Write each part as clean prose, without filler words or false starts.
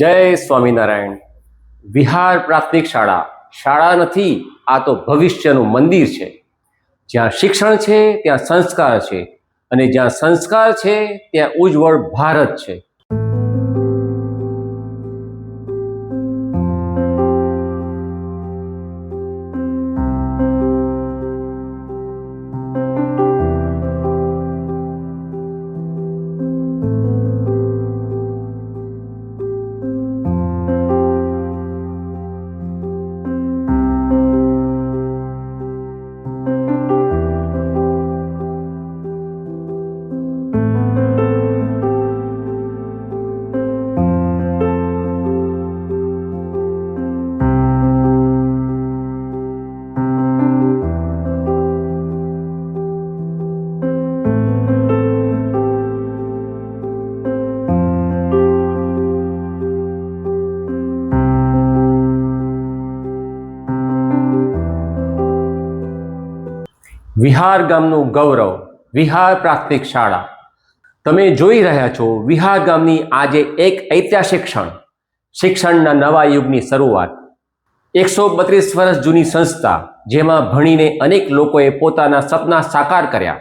જય સ્વામિનારાયણ. વિહાર પ્રાથમિક શાળા શાળા નથી, આ તો ભવિષ્યનું મંદિર છે. જ્યાં શિક્ષણ છે ત્યાં સંસ્કાર છે, અને જ્યાં સંસ્કાર છે ત્યાં ઉજ્જવળ ભારત છે. વિહાર ગામનું ગૌરવ, વિહાર પ્રાથમિક શાળા. તમે જોઈ રહ્યા છો વિહાર ગામની આજે એક ઐતિહાસિક ક્ષણ, શિક્ષણના નવા યુગની શરૂઆત. 132 વર્ષ જૂની સંસ્થા, જેમાં ભણીને અનેક લોકોએ પોતાના સપના સાકાર કર્યા,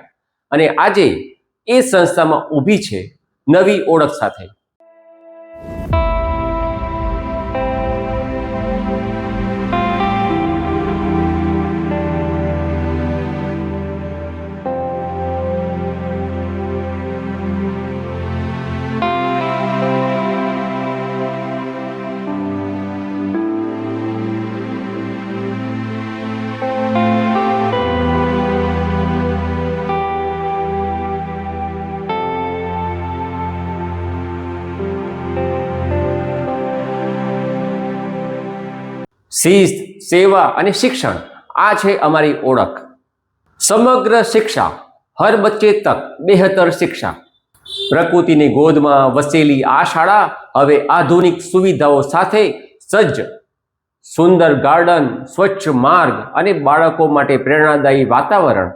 અને આજે એ સંસ્થામાં ઊભી છે નવી ઓળખ સાથે. શિસ્ત, સેવા અને શિક્ષણ, આ છે અમારી ઓળખ. સમગ્ર શિક્ષા, હર બચ્ચે તક, બેહતર શિક્ષા. પ્રકૃતિની ગોદમાં વસેલી આ શાળા હવે આધુનિક સુવિધાઓ સાથે સજ્જ. સુંદર ગાર્ડન, સ્વચ્છ માર્ગ અને બાળકો માટે પ્રેરણાદાયી વાતાવરણ.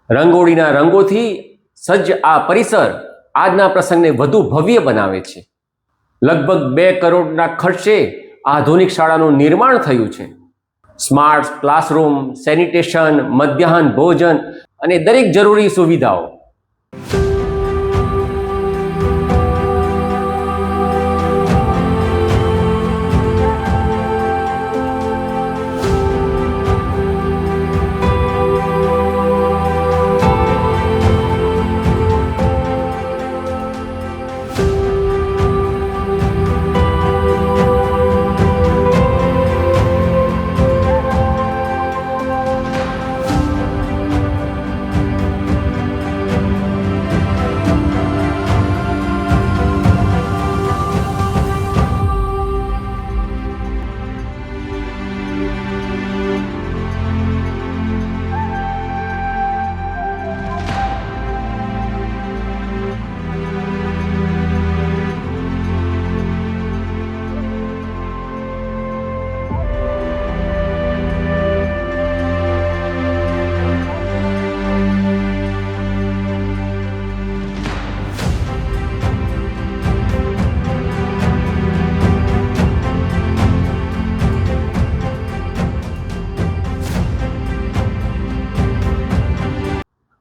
રંગોળીના રંગોથી સજ્જ આ પરિસર આજના પ્રસંગને વધુ ભવ્ય બનાવે છે. લગભગ 2 કરોડના ખર્ચે આધુનિક શાળાનું નિર્માણ થયું છે. સ્માર્ટ ક્લાસરૂમ, સેનિટેશન, મધ્યાહન ભોજન અને દરેક જરૂરી સુવિધાઓ.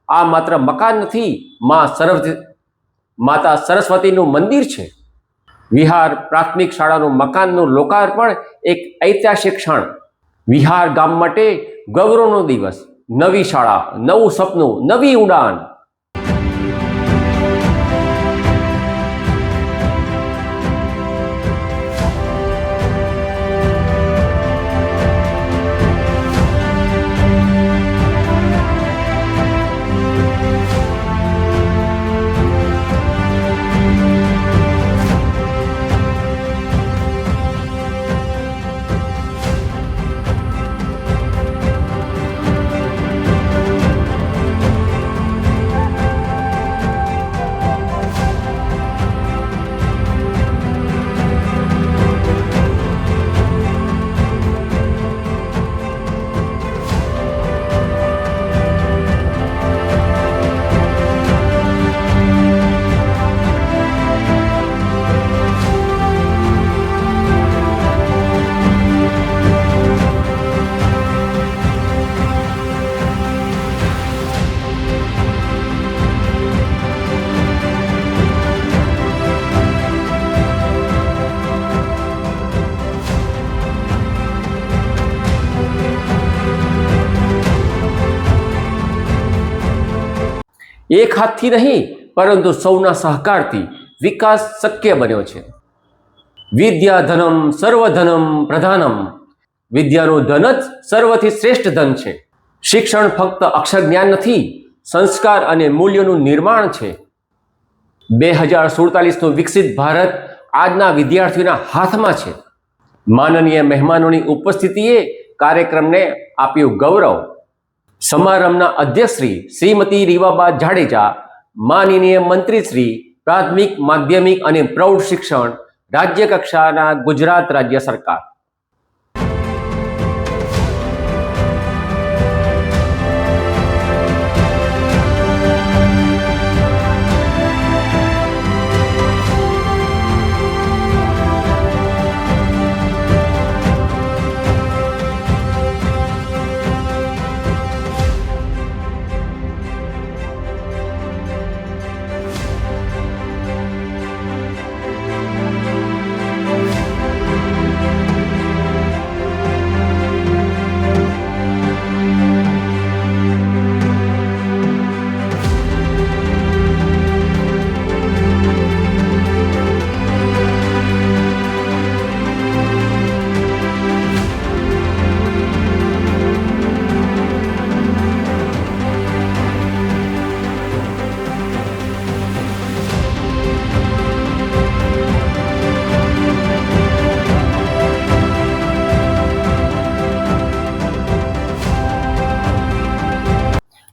આ માત્ર મકાન નથી, માતા સરસ્વતીનું મંદિર છે. વિહાર પ્રાથમિક શાળાનું મકાનનું લોકાર્પણ એક ઐતિહાસિક ક્ષણ. વિહાર ગામ માટે ગૌરવનો દિવસ. નવી શાળા, નવું સપનું, નવી ઉડાન. એક હાથથી નહીં પરંતુ સૌના સહકારથી વિકાસ શક્ય બન્યો છે. વિદ્યા ધનમ સર્વધનમ પ્રધાનમ. વિદ્યાનું ધન જ સર્વથી શ્રેષ્ઠ ધન છે. શિક્ષણ ફક્ત અક્ષર જ્ઞાન નથી, સંસ્કાર અને મૂલ્યોનું નિર્માણ છે. 2047નું વિકસિત ભારત આજના વિદ્યાર્થીઓના હાથમાં છે. માનનીય મહેમાનોની ઉપસ્થિતિએ કાર્યક્રમને આપ્યું ગૌરવ. સમારંભના અધ્યક્ષ શ્રીમતી રીવાબા જાડેજા, માનનીય મંત્રી શ્રી પ્રાથમિક, માધ્યમિક અને પ્રૌઢ શિક્ષણ, રાજ્ય કક્ષાના ગુજરાત રાજ્ય સરકાર.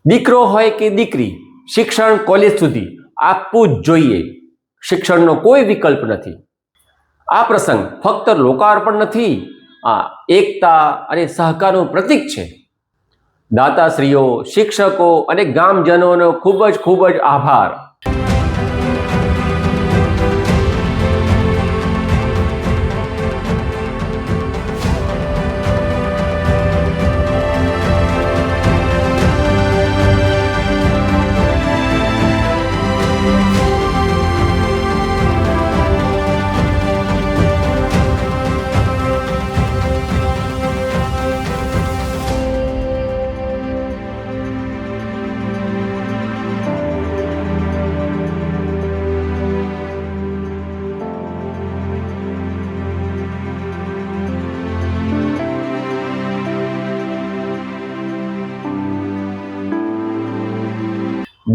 દીકરો હોય કે દીકરી, શિક્ષણ કોલેજ સુધી આપવું જ જોઈએ. શિક્ષણનો કોઈ વિકલ્પ નથી. આ પ્રસંગ ફક્ત લોકાર્પણ નથી, આ એકતા અને સહકારનું પ્રતીક છે. દાતાશ્રીઓ, શિક્ષકો અને ગામજનોનો ખૂબ જ આભાર.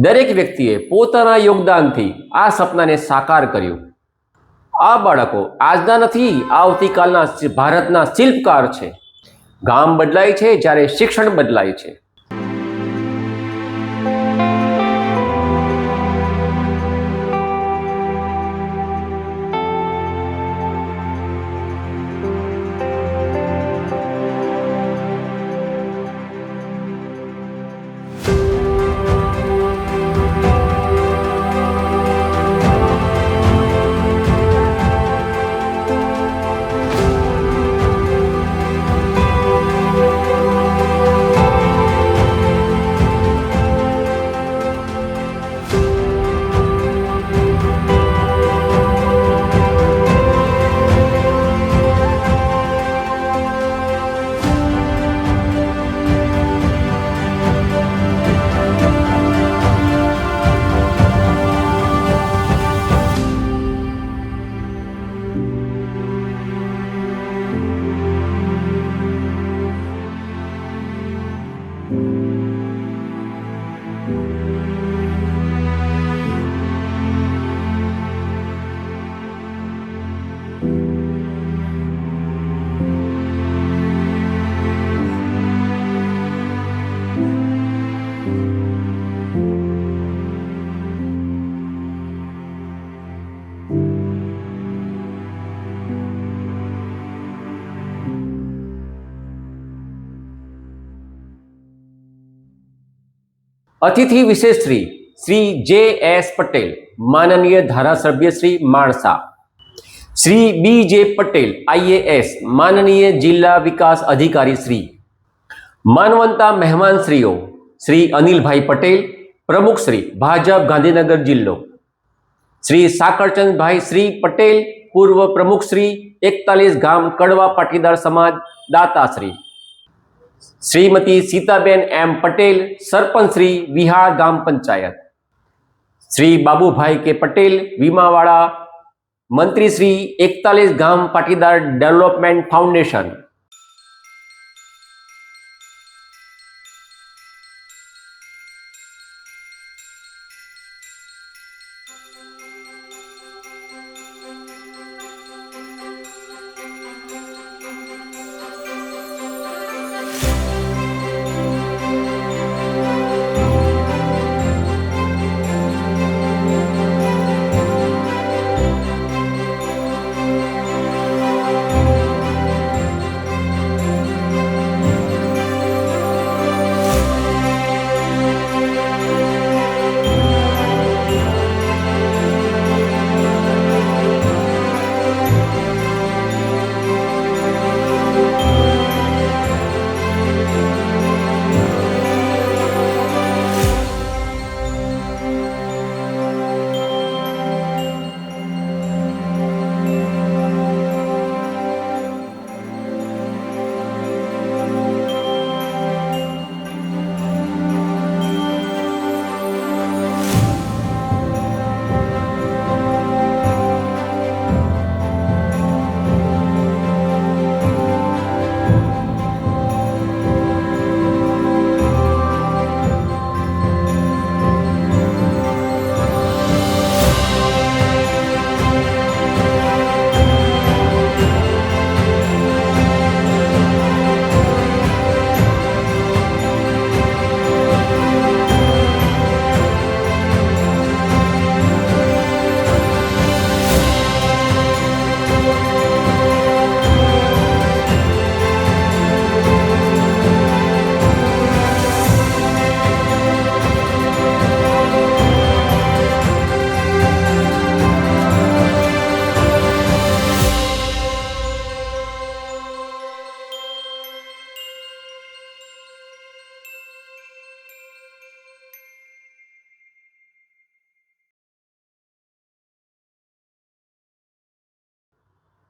દરેક વ્યક્તિએ પોતાના યોગદાનથી આ સપનાને સાકાર કર્યું. આ બાળકો આજના નથી, આવતીકાલના ભારતના શિલ્પકાર છે. ગામ બદલાય છે જ્યારે શિક્ષણ બદલાય છે. અતિથિ વિશેષ શ્રી જે.એસ. પટેલ, માનનીય ધારાસભ્ય શ્રી માણસા. શ્રી બી.જે. પટેલ, IAS, માનનીય જિલ્લા વિકાસ અધિકારી શ્રી. માનવંતા મહેમાનશ્રીઓ શ્રી અનિલભાઈ પટેલ, પ્રમુખ શ્રી ભાજપ ગાંધીનગર જિલ્લો. શ્રી સાકરચંદભાઈ શ્રી પટેલ, પૂર્વ પ્રમુખ શ્રી 41 ગામ કડવા પાટીદાર સમાજ દાતાશ્રી. શ્રીમતી સીતાબેન એમ પટેલ, સરપંચ શ્રી વિહાર ગામ પંચાયત. શ્રી બાબુભાઈ કે પટેલ વીમાવાળા, મંત્રી શ્રી 41 ગામ પાટીદાર ડેવલપમેન્ટ ફાઉન્ડેશન,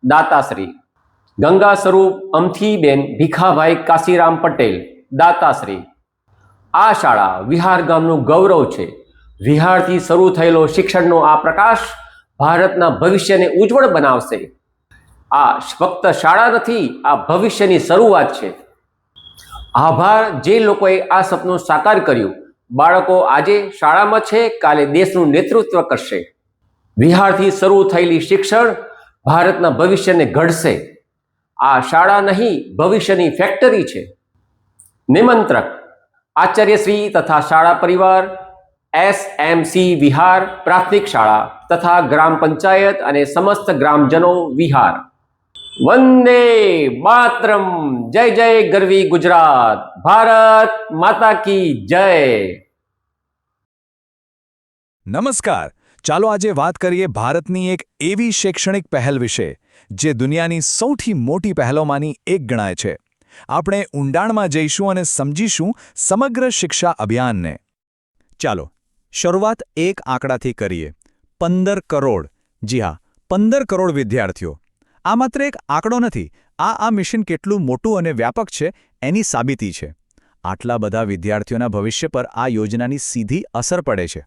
દાતાશ્રી ગંગા સ્વરૂપ અમથીબેન ભીખાભાઈ કાશીરામ પટેલ, દાતાશ્રી. આ શાળા વિહાર ગામનું ગૌરવ છે. વિહારથી શરૂ થયેલો શિક્ષણનો આ પ્રકાશ ભારતના ભવિષ્યને ઉજ્જવળ બનાવશે. આ ફક્ત શાળા નથી, આ ભવિષ્યની શરૂઆત છે. આભાર જે લોકોએ આ સપનું સાકાર કર્યું. બાળકો આજે શાળામાં છે, કાલે દેશનું નેતૃત્વ કરશે. વિહારથી શરૂ થયેલી શિક્ષણ ભારતના ભવિષ્યને ઘડશે. આ શાળા નહીં, ભવિષ્યની ફેક્ટરી છે. નિમંત્રક આચાર્યશ્રી તથા શાળા પરિવાર, SMC વિહાર પ્રાથમિક શાળા તથા ગ્રામ પંચાયત અને સમસ્ત ગ્રામજનો વિહાર. વંદે માતરમ. જય જય ગરવી ગુજરાત. ભારત માતા કી જય. નમસ્કાર. ચાલો આજે વાત કરીએ ભારતની એક એવી શૈક્ષણિક પહેલ વિશે જે દુનિયાની સૌથી મોટી પહેલોમાંની એક ગણાય છે. આપણે ઊંડાણમાં જઈશું અને સમજીશું સમગ્ર શિક્ષા અભિયાનને. ચાલો શરૂઆત એક આંકડાથી કરીએ. 15 કરોડ. જી હા, 15 કરોડ વિદ્યાર્થીઓ. આ માત્ર એક આંકડો નથી, આ મિશન કેટલું મોટું અને વ્યાપક છે એની સાબિતી છે. આટલા બધા વિદ્યાર્થીઓના ભવિષ્ય પર આ યોજનાની સીધી અસર પડે છે.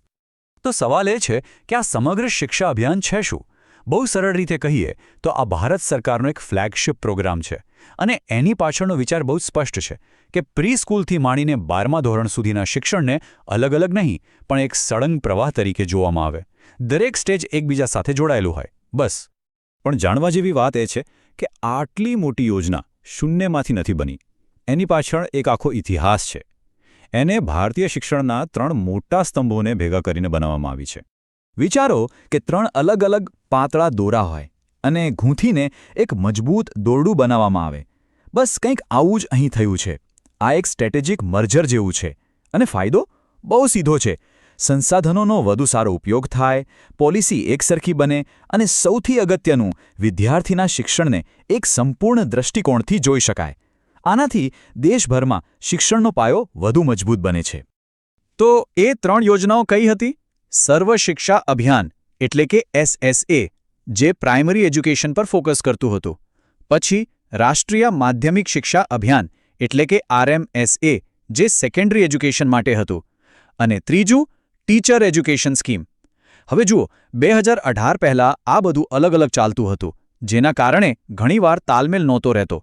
તો સવાલ એ છે કે આ સમગ્ર શિક્ષા અભિયાન છે શું? બહુ સરળ રીતે કહીએ તો આ ભારત સરકારનો એક ફ્લેગશિપ પ્રોગ્રામ છે અને એની પાછળનો વિચાર બહુ સ્પષ્ટ છે કે પ્રી સ્કૂલથી માંડીને 12મા ધોરણ સુધીના શિક્ષણને અલગ અલગ નહીં પણ એક સળંગ પ્રવાહ તરીકે જોવામાં આવે. દરેક સ્ટેજ એકબીજા સાથે જોડાયેલું હોય. બસ. પણ જાણવા જેવી વાત એ છે કે આટલી મોટી યોજના શૂન્યમાંથી નથી બની. એની પાછળ એક આખો ઇતિહાસ છે. એને ભારતીય શિક્ષણના 3 મોટા સ્તંભોને ભેગા કરીને બનાવવામાં આવી છે. વિચારો કે 3 અલગ અલગ પાતળા દોરા હોય અને ગૂંથીને એક મજબૂત દોરડું બનાવવામાં આવે. બસ કંઈક આવું જ અહીં થયું છે. આ એક સ્ટ્રેટેજિક મર્જર જેવું છે. અને ફાયદો બહુ સીધો છે. સંસાધનોનો વધુ સારો ઉપયોગ થાય, પોલિસી એકસરખી બને અને સૌથી અગત્યનું, વિદ્યાર્થીના શિક્ષણને એક સંપૂર્ણ દૃષ્ટિકોણથી જોઈ શકાય. આનાથી દેશભરમાં શિક્ષણનો પાયો વધુ મજબૂત બને છે. તો એ 3 યોજનાઓ કઈ હતી? સર્વ શિક્ષા અભિયાન એટલે કે SSA, જે પ્રાઇમરી એજ્યુકેશન પર ફોકસ કરતું હતું. પછી રાષ્ટ્રીય માધ્યમિક શિક્ષા અભિયાન એટલે કે RMSA, જે સેકન્ડરી એજ્યુકેશન માટે હતું. અને ત્રીજું ટીચર એજ્યુકેશન સ્કીમ હવે જુઓ, 2018 પહેલાં આ બધું અલગ અલગ ચાલતું હતું, જેના કારણે ઘણીવાર તાલમેલ નહોતો રહેતો.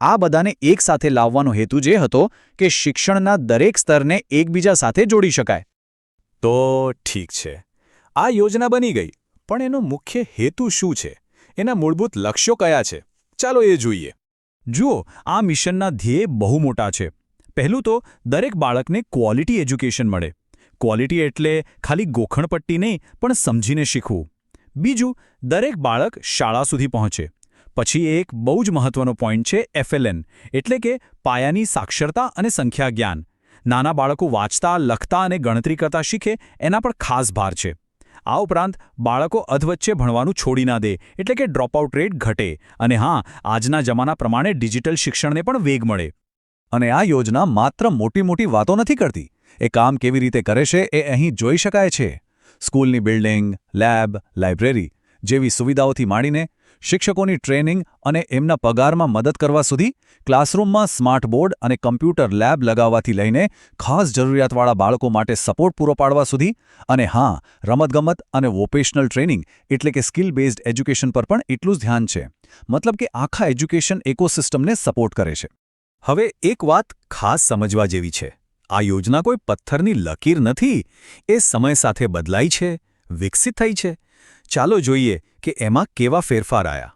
આ બધાને એક સાથે લાવવાનો હેતુ જે હતો કે શિક્ષણના દરેક સ્તરને એકબીજા સાથે જોડી શકાય. તો ઠીક છે, આ યોજના બની ગઈ, પણ એનો મુખ્ય હેતુ શું છે? એના મૂળભૂત લક્ષ્યો કયા છે? ચાલો એ જોઈએ. જુઓ, આ મિશનના ધ્યેય બહુ મોટા છે. પહેલું તો દરેક બાળકને ક્વોલિટી એજ્યુકેશન મળે. ક્વોલિટી એટલે ખાલી ગોખણપટ્ટી નહીં, પણ સમજીને શીખવું. બીજું, દરેક બાળક શાળા સુધી પહોંચે. પછી એક બહુ જ મહત્વનો પોઈન્ટ છે FLN, એટલે કે પાયાની સાક્ષરતા અને સંખ્યા જ્ઞાન. નાના બાળકો વાંચતા, લખતા અને ગણતરી કરતા શીખે, એના પર ખાસ ભાર છે. આ ઉપરાંત બાળકો અધવચ્ચે ભણવાનું છોડી ના દે, એટલે કે ડ્રોપઆઉટ રેટ ઘટે. અને હા, આજના જમાના પ્રમાણે ડિજિટલ શિક્ષણને પણ વેગ મળે. અને આ યોજના માત્ર મોટી મોટી વાતો નથી કરતી. એ કામ કેવી રીતે કરે છે એ અહીં જોઈ શકાય છે. સ્કૂલની બિલ્ડિંગ, લેબ, લાઇબ્રેરી જેવી સુવિધાઓથી માંડીને શિક્ષકોની ટ્રેનિંગ અને એમના પગારમાં મદદ કરવા સુધી, ક્લાસરૂમમાં સ્માર્ટ બોર્ડ અને કમ્પ્યુટર લેબ લગાવવાથી લઈને ખાસ જરૂરિયાતવાળા બાળકો માટે સપોર્ટ પૂરો પાડવા સુધી, અને હા, રમતગમત અને વોકેશનલ ટ્રેનિંગ એટલે કે સ્કિલ બેઝડ એજ્યુકેશન પર પણ એટલું જ ધ્યાન છે. મતલબ કે આખા એજ્યુકેશન ઇકોસિસ્ટમને સપોર્ટ કરે છે. હવે એક વાત ખાસ સમજવા જેવી છે. આ યોજના કોઈ પથ્થરની લકીર નથી. એ સમય સાથે બદલાઈ છે, વિકસિત થઈ છે. ચાલો જોઈએ કે એમાં કેવા ફેરફાર આવ્યા.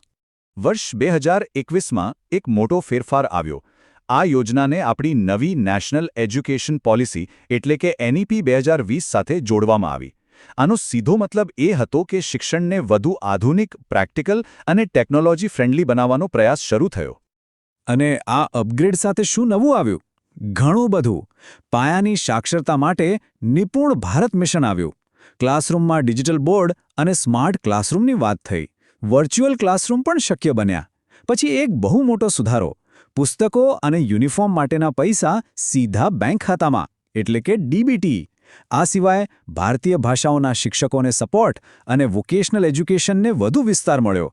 વર્ષ 2021માં એક મોટો ફેરફાર આવ્યો. આ યોજનાને આપણી નવી નેશનલ એજ્યુકેશન પોલિસી એટલે કે NEP 2020 સાથે જોડવામાં આવી. આનો સીધો મતલબ એ હતો કે શિક્ષણને વધુ આધુનિક, પ્રેક્ટિકલ અને ટેકનોલોજી ફ્રેન્ડલી બનાવવાનો પ્રયાસ શરૂ થયો. અને આ અપગ્રેડ સાથે શું નવું આવ્યું? ઘણું બધું. પાયાની સાક્ષરતા માટે નિપુણ ભારત મિશન આવ્યું. ક્લાસરૂમમાં ડિજિટલ બોર્ડ અને સ્માર્ટ ક્લાસરૂમની વાત થઈ. વર્ચ્યુઅલ ક્લાસરૂમ પણ શક્ય બન્યા. પછી એક બહુ મોટો સુધારો, પુસ્તકો અને યુનિફોર્મ માટેના પૈસા સીધા બેંક ખાતામાં એટલે કે DBT. આ સિવાય ભારતીય ભાષાઓના શિક્ષકોને સપોર્ટ અને વોકેશનલ એજ્યુકેશનને વધુ વિસ્તાર મળ્યો.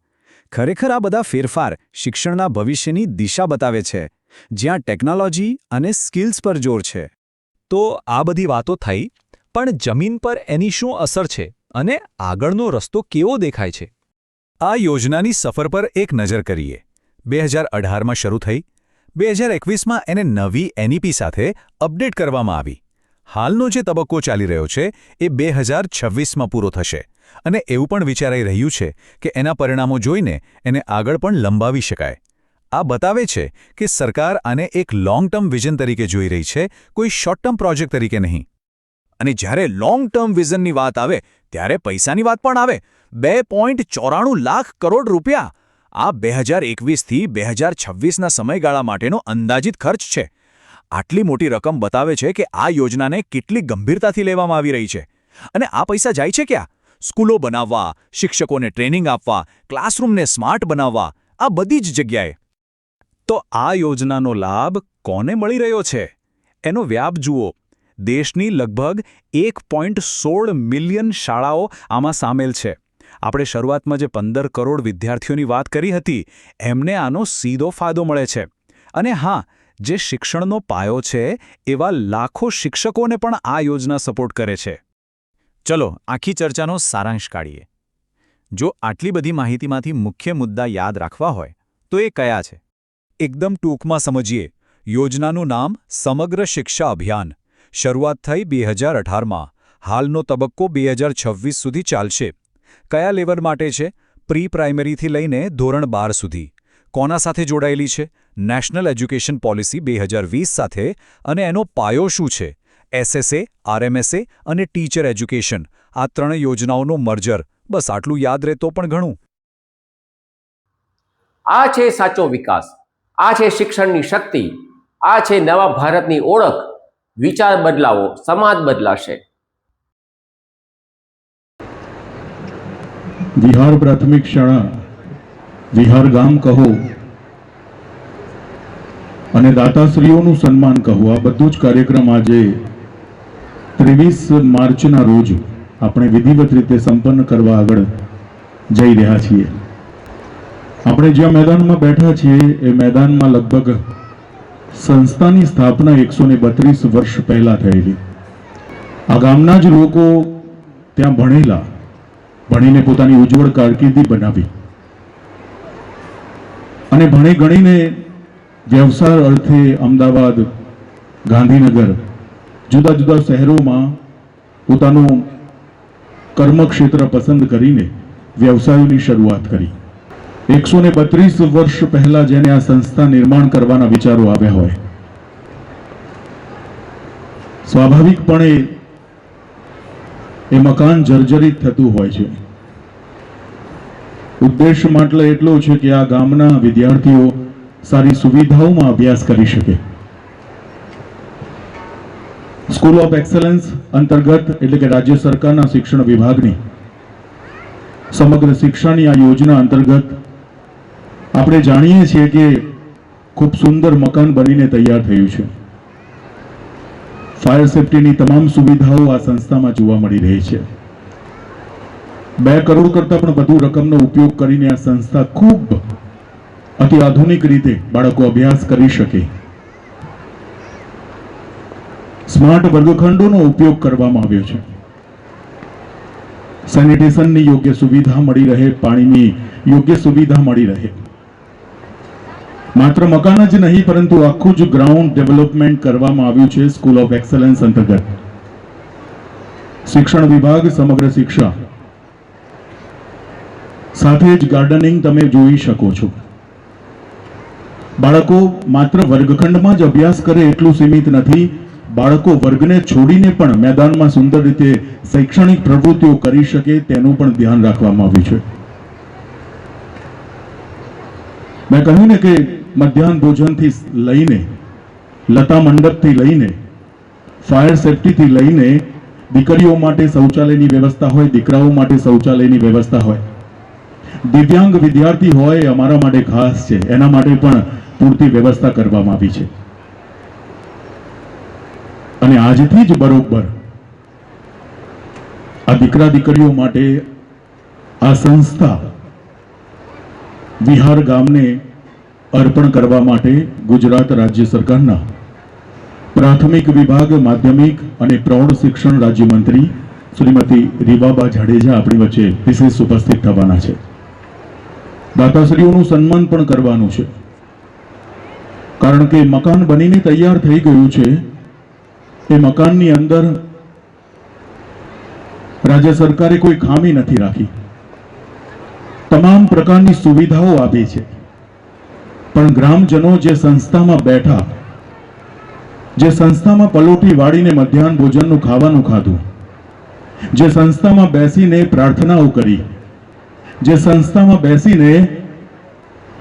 ખરેખર આ બધા ફેરફાર શિક્ષણના ભવિષ્યની દિશા બતાવે છે, જ્યાં ટેકનોલોજી અને સ્કિલ્સ પર જોર છે. તો આ બધી વાતો થઈ, પણ જમીન પર એની શું અસર છે અને આગળનો રસ્તો કેવો દેખાય છે? આ યોજનાની સફર પર એક નજર કરીએ. 2018માં શરૂ થઈ. 2021માં એને નવી NEP સાથે અપડેટ કરવામાં આવી. હાલનો જે તબક્કો ચાલી રહ્યો છે એ 2026માં પૂરો થશે. અને એવું પણ વિચારાઈ રહ્યું છે કે એના પરિણામો જોઈને એને આગળ પણ લંબાવી શકાય. આ બતાવે છે કે સરકાર આને એક લોંગ ટર્મ વિઝન તરીકે જોઈ રહી છે, કોઈ શોર્ટ ટર્મ પ્રોજેક્ટ તરીકે નહીં. અને જ્યારે લોંગ ટર્મ વિઝનની વાત આવે ત્યારે પૈસાની વાત પણ આવે. 2.94 લાખ કરોડ રૂપિયા. આ 2021થી 2026ના સમયગાળા માટેનો અંદાજિત ખર્ચ છે. આટલી મોટી રકમ બતાવે છે કે આ યોજનાને કેટલી ગંભીરતાથી લેવામાં આવી રહી છે. અને આ પૈસા જાય છે ક્યાં? સ્કૂલો બનાવવા, શિક્ષકોને ટ્રેનિંગ આપવા, ક્લાસરૂમને સ્માર્ટ બનાવવા, આ બધી જ જગ્યાએ. તો આ યોજનાનો લાભ કોને મળી રહ્યો છે? એનો વ્યાપ જુઓ. દેશની લગભગ 1.16 મિલિયન શાળાઓ આમાં સામેલ છે. આપણે શરૂઆતમાં જે 15 કરોડ વિદ્યાર્થીઓની વાત કરી હતી, એમને આનો સીધો ફાયદો મળે છે. અને હા, જે શિક્ષણનો પાયો છે એવા લાખો શિક્ષકોને પણ આ યોજના સપોર્ટ કરે છે. ચલો આખી ચર્ચાનો સારાંશ કાઢીએ. જો આટલી બધી માહિતીમાંથી મુખ્ય મુદ્દા યાદ રાખવા હોય તો એ કયા છે? એકદમ ટૂંકમાં સમજીએ. યોજનાનું નામ સમગ્ર શિક્ષા અભિયાન. શરૂઆત થઈ 2018માં. હાલનો તબક્કો 2026 સુધી ચાલશે. કયા લેવલ માટે છે? પ્રી પ્રાઇમરીથી લઈને ધોરણ 12 સુધી. કોના સાથે જોડાયેલી છે? નેશનલ એજ્યુકેશન પોલિસી 2020 સાથે. અને એનો પાયો શું છે? SSA, RMSA અને ટીચર એજ્યુકેશન. આ ત્રણ યોજનાઓનો મર્જર. બસ આટલું યાદ રહે તો પણ ઘણું. આ છે સાચો વિકાસ. આ છે શિક્ષણની શક્તિ. આ છે નવા ભારતની ઓળખ. વિચાર બદલાવો, સમાજ બદલાશે. વિહાર પ્રાથમિક શાળા, વિહાર ગામ કહો અને દાતાશ્રીઓનું સન્માન કહો, આ બધું જ કાર્યક્રમ આજે 23 માર્ચના રોજ આપણે વિધિવત રીતે સંપન્ન કરવા આગળ જઈ રહ્યા છીએ. આપણે જ્યાં મેદાનમાં બેઠા છીએ એ મેદાનમાં લગભગ સંસ્થાની સ્થાપના 132 વર્ષ પહેલા થયેલી. આ ગામના જ લોકો ત્યાં ભણેલા ભણીને પોતાની ઉજ્જવળ કારકિર્દી બનાવી અને ભણી ગણીને વ્યવસાય અર્થે અમદાવાદ, ગાંધીનગર, જુદા જુદા શહેરોમાં પોતાનું કર્મક્ષેત્ર પસંદ કરીને વ્યવસાયોની શરૂઆત કરી. 132 વર્ષ પહેલા જેને આ સંસ્થા નિર્માણ કરવાના વિચારો આવ્યા હોય, સ્વાભાવિકપણે એ મકાન જર્જરિત થતું હોય છે. ઉદ્દેશ માત્ર એટલો છે કે આ ગામના વિદ્યાર્થીઓ સારી સુવિધાઓમાં અભ્યાસ કરી શકે. સ્કૂલ ઓફ એક્સલન્સ અંતર્ગત એટલે કે રાજ્ય સરકારના શિક્ષણ વિભાગની સમગ્ર શિક્ષાની આ યોજના અંતર્ગત આપણે જાણીએ છીએ કે ખૂબ સુંદર મકાન બનીને તૈયાર થયું છે. ફાયર સેફટીની તમામ સુવિધાઓ આ સંસ્થામાં જોવા મળી રહી છે. 2 કરોડ કરતા પણ વધુ રકમનો ઉપયોગ કરીને આ સંસ્થા ખૂબ અતિ આધુનિક રીતે બાળકો અભ્યાસ કરી શકે. સ્માર્ટ વર્ગખંડોનો ઉપયોગ કરવામાં આવ્યો છે. સેનિટેશનની યોગ્ય સુવિધા મળી રહે, પાણીની યોગ્ય સુવિધા મળી રહે. માત્ર મકાન જ નહીં પરંતુ આખું જ ગ્રાઉન્ડ ડેવલપમેન્ટ કરવામાં આવ્યું છે સ્કૂલ ઓફ એક્સલન્સ અંતર્ગત. શિક્ષણ વિભાગ સમગ્ર શિક્ષા સાથે જ ગાર્ડનિંગ તમે જોઈ શકો છો. બાળકો માત્ર વર્ગખંડમાં જ અભ્યાસ કરે એટલું સીમિત નથી. બાળકો વર્ગને છોડીને પણ મેદાનમાં સુંદર રીતે શૈક્ષણિક પ્રવૃત્તિઓ કરી શકે તેનું પણ ધ્યાન રાખવામાં આવ્યું છે. મેં કહ્યું ને કે મધ્યાહન ભોજનથી લઈને, લતા મંડપથી લઈને, ફાયર સેફટીથી લઈને, દીકરીઓ માટે શૌચાલયની વ્યવસ્થા હોય, દીકરાઓ માટે શૌચાલયની વ્યવસ્થા હોય, દિવ્યાંગ વિદ્યાર્થી હોય અમારા માટે ખાસ છે, એના માટે પણ પૂરતી વ્યવસ્થા કરવામાં આવી છે. અને આજથી જ બરોબર આ દીકરા દીકરીઓ માટે આ સંસ્થા વિહાર ગામને અર્પણ કરવા માટે ગુજરાત રાજ્ય સરકારના પ્રાથમિક વિભાગ, માધ્યમિક અને પ્રૌઢ શિક્ષણ રાજ્યમંત્રી શ્રીમતી રીવાબા જાડેજા આપણી વચ્ચે વિશેષ ઉપસ્થિત થવાના છે. દાતાશ્રીઓનું સન્માન પણ કરવાનું છે, કારણ કે મકાન બનીને તૈયાર થઈ ગયું છે. એ મકાનની અંદર રાજ્ય સરકારે કોઈ ખામી નથી રાખી. તમામ પ્રકારની સુવિધાઓ આપી છે. પણ ગ્રામજનો જે સંસ્થામાં બેઠા, જે સંસ્થામાં પલોઠી વાળીને મધ્યાહન ભોજનનું ખાવાનું ખાધું, જે સંસ્થામાં બેસીને પ્રાર્થનાઓ કરી, જે સંસ્થામાં બેસીને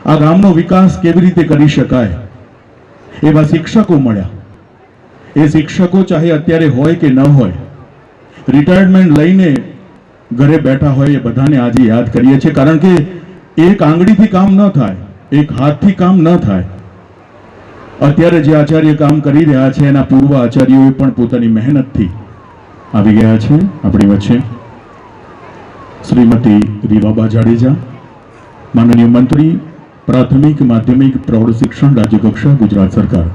આ ગામનો વિકાસ કેવી રીતે કરી શકાય એવા શિક્ષકો મળ્યા. એ શિક્ષકો ચાહે અત્યારે હોય કે ન હોય, રિટાયરમેન્ટ લઈને ઘરે બેઠા હોય, એ બધાને આજે યાદ કરીએ છીએ. કારણ કે એક આંગળીથી કામ ન થાય, એક હાથથી કામ ન થાય. અત્યારે જે આચાર્ય કામ કરી રહ્યા છે એના પૂર્વ આચાર્યોએ પણ પોતાની મહેનતથી આવી ગયા છે આપણી વચ્ચે. શ્રીમતી રીવાબા જાડેજા, માનનીય મંત્રી પ્રાથમિક, માધ્યમિક, પ્રૌઢ શિક્ષણ રાજ્યકક્ષા, ગુજરાત સરકાર.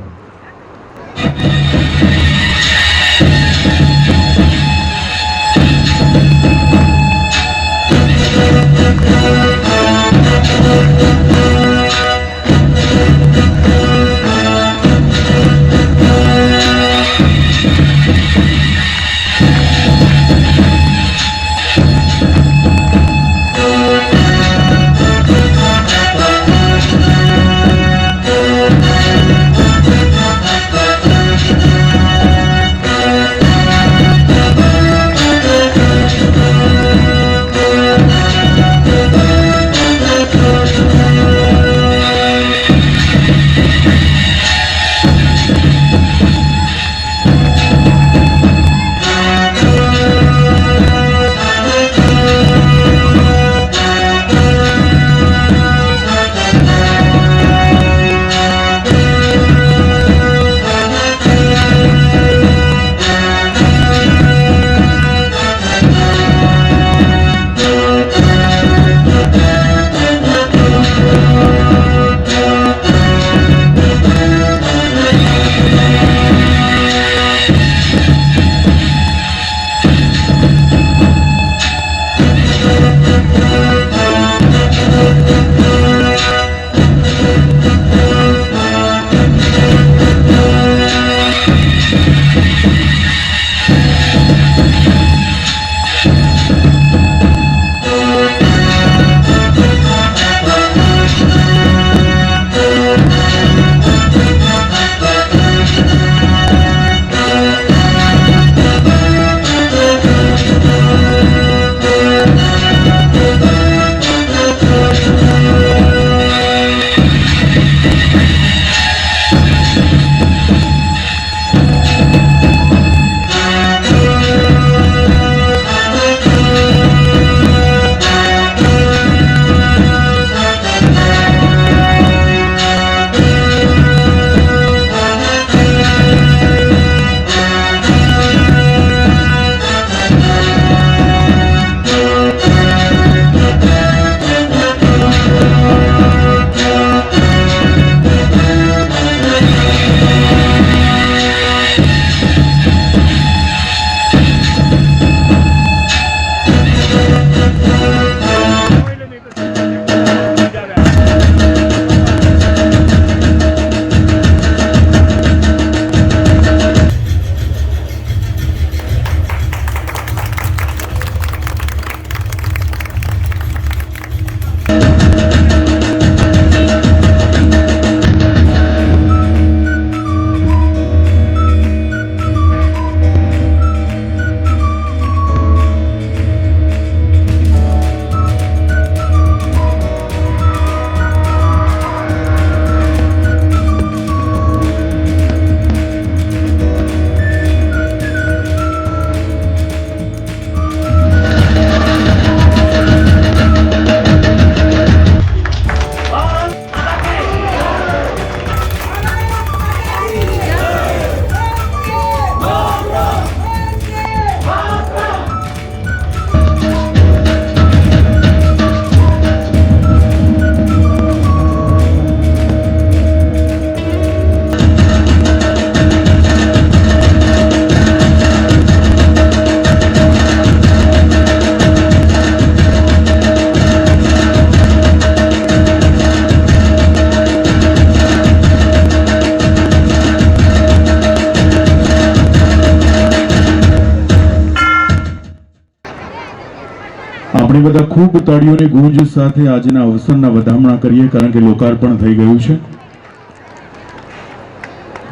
આપણે બધા ખૂબ તાળીઓની ગૂંજ સાથે આજના અવસરના વધામણા કરીએ, કારણ કે લોકાર્પણ થઈ ગયું છે.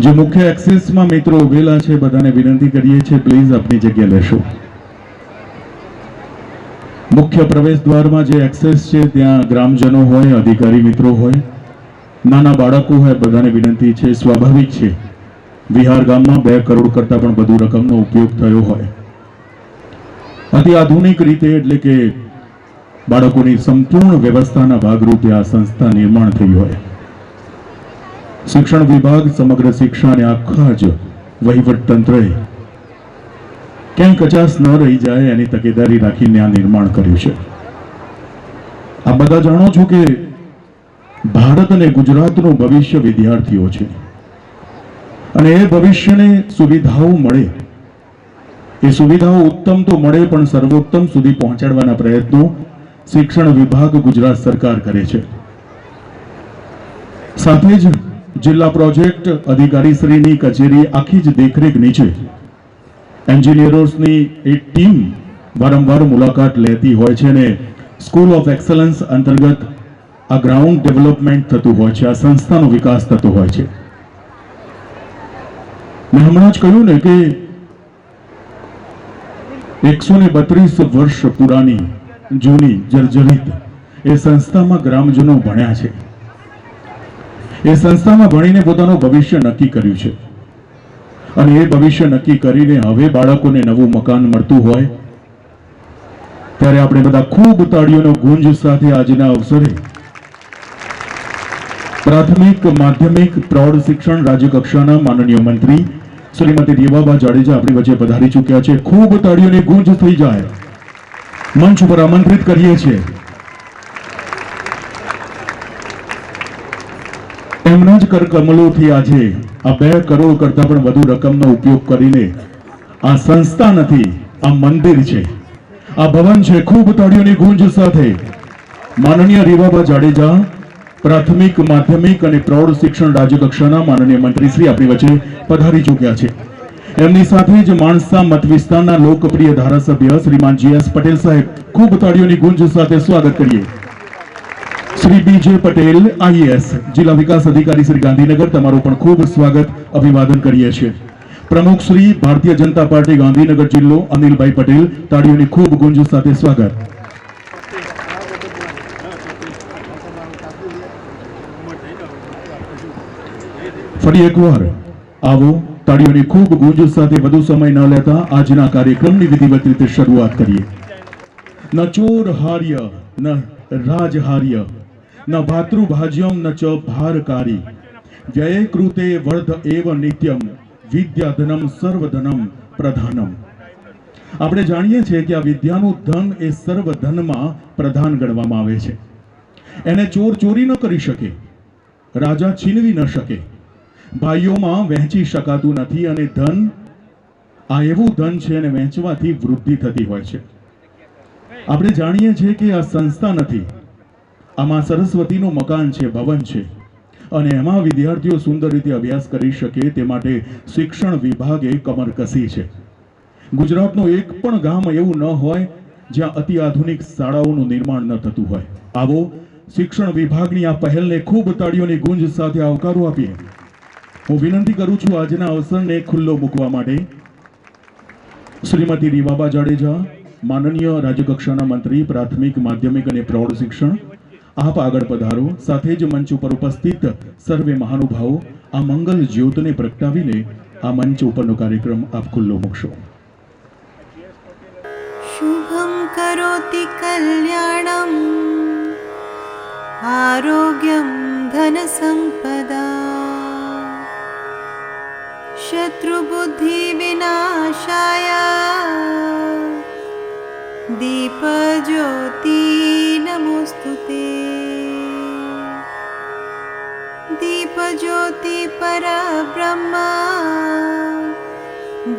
જે મુખ્ય એક્સેસમાં મિત્રો ઉભેલા છે બધાને વિનંતી કરીએ છીએ, પ્લીઝ આપની જગ્યા લેશો. મુખ્ય પ્રવેશ દ્વારમાં જે એક્સેસ છે ત્યાં ગ્રામજનો હોય, અધિકારી મિત્રો હોય, નાના બાળકો હોય, બધાને વિનંતી છે. સ્વાભાવિક છે, વિહાર ગામમાં 2 કરોડ કરતા પણ વધુ રકમનો ઉપયોગ થયો હોય, અતિ આધુનિક રીતે, એટલે કે બાળકોની સંપૂર્ણ વ્યવસ્થાના ભાગરૂપે આ સંસ્થા નિર્માણ થઈ હોય. શિક્ષણ વિભાગ, સમગ્ર શિક્ષા અને આખા જ વહીવટ તંત્રએ ક્યાંય કચાશ ન રહી જાય એની તકેદારી રાખીને આ નિર્માણ કર્યું છે. આ બધા જાણો છો કે ભારત અને ગુજરાતનું ભવિષ્ય વિદ્યાર્થીઓ છે, અને એ ભવિષ્યને સુવિધાઓ મળે, એ સુવિધાઓ ઉત્તમ તો મળે પણ સર્વોત્તમ સુધી પહોંચાડવાના પ્રયત્નો શિક્ષણ વિભાગ ગુજરાત સરકાર કરે છે. સાથે જ જિલ્લા પ્રોજેક્ટ અધિકારી શ્રીની કચેરી આખી જ દેખરેખ નીચે એન્જિનિયરોની એક ટીમ વારંવાર મુલાકાત લેતી હોય છે, અને સ્કૂલ ઓફ એક્સલન્સ અંતર્ગત આ ગ્રાઉન્ડ ડેવલપમેન્ટ થતું હોય છે, આ સંસ્થાનો વિકાસ થતો હોય છે. મેં હમણાં જ કહ્યું ને કે 132 વર્ષ પુરાની જૂની જર્જરિત એ સંસ્થામાં ગ્રામજનો ભણ્યા છે. એ સંસ્થામાં ભણીને પોતાનું ભવિષ્ય નક્કી કર્યું છે, અને એ ભવિષ્ય નક્કી કરીને હવે બાળકોને નવું મકાન મળતું હોય ત્યારે આપણે બધા ખૂબ તાળીઓનો ગુંજ સાથે આજના અવસરે પ્રાથમિક, માધ્યમિક, પ્રૌઢ શિક્ષણ રાજ્યકક્ષાના માનનીય મંત્રી શ્રીમતી રીવાબા જાડેજા આપણી વચ્ચે પધારી ચૂક્યા છે. ખૂબ તાળીઓની ગુંજ થઈ જાય. મંચ ઉપર આમંત્રિત કરીએ છીએ. એમના જ કરકમલોથી આજે આ 2 કરોડ કરતા પણ વધુ રકમનો ઉપયોગ કરીને આ સંસ્થા નથી, આ મંદિર છે, આ ભવન છે. ખૂબ તાળીઓની ગુંજ સાથે માનનીય રીવાબા જાડેજા, પ્રાથમિક, માધ્યમિક અને પ્રૌઢ શિક્ષણ રાજ્યકક્ષાના માનનીય મંત્રી શ્રી આપણી વચ્ચે પધારી ચૂક્યા છે. એમની સાથે જ માણસા મત વિસ્તારના લોકપ્રિય ધારાસભ્ય શ્રીમાન GS પટેલ સાહેબ, ખૂબ તાળીઓની ગુંજ સાથે સ્વાગત કરીએ. શ્રી BJ પટેલ IAS, જિલ્લા વિકાસ અધિકારી શ્રી ગાંધીનગર, તમારું પણ ખૂબ સ્વાગત, અભિવાદન કરીએ છીએ. પ્રમુખ શ્રી ભારતીય જનતા પાર્ટી ગાંધીનગર જિલ્લો અનિલભાઈ પટેલ, તાળીઓની ખૂબ ગુંજ સાથે સ્વાગત. ફરી એકવાર આવો, તાળીઓની ખૂબ ગુંજ સાથે વધુ સમય ન લેતા આજના કાર્યક્રમની વિધિવત રીતે શરૂઆત કરીએ. ન ચોર હાર્ય ન રાજહાર્ય ન ભાતૃભાજ્યમ ન ચ ભારકારી વ્યય કૃતે વર્ધ એવ નિત્યમ વિદ્યાધનમ સર્વધનમ પ્રધાનમ. આપણે જાણીએ છીએ કે આ વિદ્યાનું ધન એ સર્વધનમાં પ્રધાન ગણવામાં આવે છે. એને ચોર ચોરી ન કરી શકે, રાજા છીનવી ન શકે, ભાઈઓમાં વહેંચી શકાતું નથી, અને ધન આ એવું ધન છે અને વહેંચવાથી વૃદ્ધિ થતી હોય છે. આપણે જાણીએ છીએ કે આ સંસ્થા નથી, આમાં સરસ્વતીનું મકાન છે, ભવન છે, અને એમાં વિદ્યાર્થીઓ સુંદર રીતે અભ્યાસ કરી શકે તે માટે શિક્ષણ વિભાગે કમર કસી છે. ગુજરાતનું એક પણ ગામ એવું ન હોય જ્યાં અતિ આધુનિક શાળાઓનું નિર્માણ ન થતું હોય. આવો, શિક્ષણ વિભાગની આ પહેલને ખૂબ તાળીઓની ગુંજ સાથે આવકારો આપીએ. હું વિનંતી કરું છું આજના અવસરને ખુલ્લો મૂકવા માટે શ્રીમતી રીવાબા જાડેજા, માનનીય રાજ્યકક્ષાના મંત્રી પ્રાથમિક, માધ્યમિક અને પ્રૌઢ શિક્ષણ, આપ આગળ પધારો. સાથે જ મંચ ઉપર ઉપસ્થિત સર્વે મહાનુભાવો આ મંગલ જ્યોતને પ્રગટાવીને આ મંચ ઉપરનો કાર્યક્રમ આપ ખુલ્લો મૂકશો. શુભમ કરોતિ કલ્યાણમ આરોગ્યમ ધન સંપદા શત્રુબુદ્ધિ વિનાશાય દીપજ્યોતિ નમોસ્તુતે. દીપજ્યોતિ પરબ્રહ્મ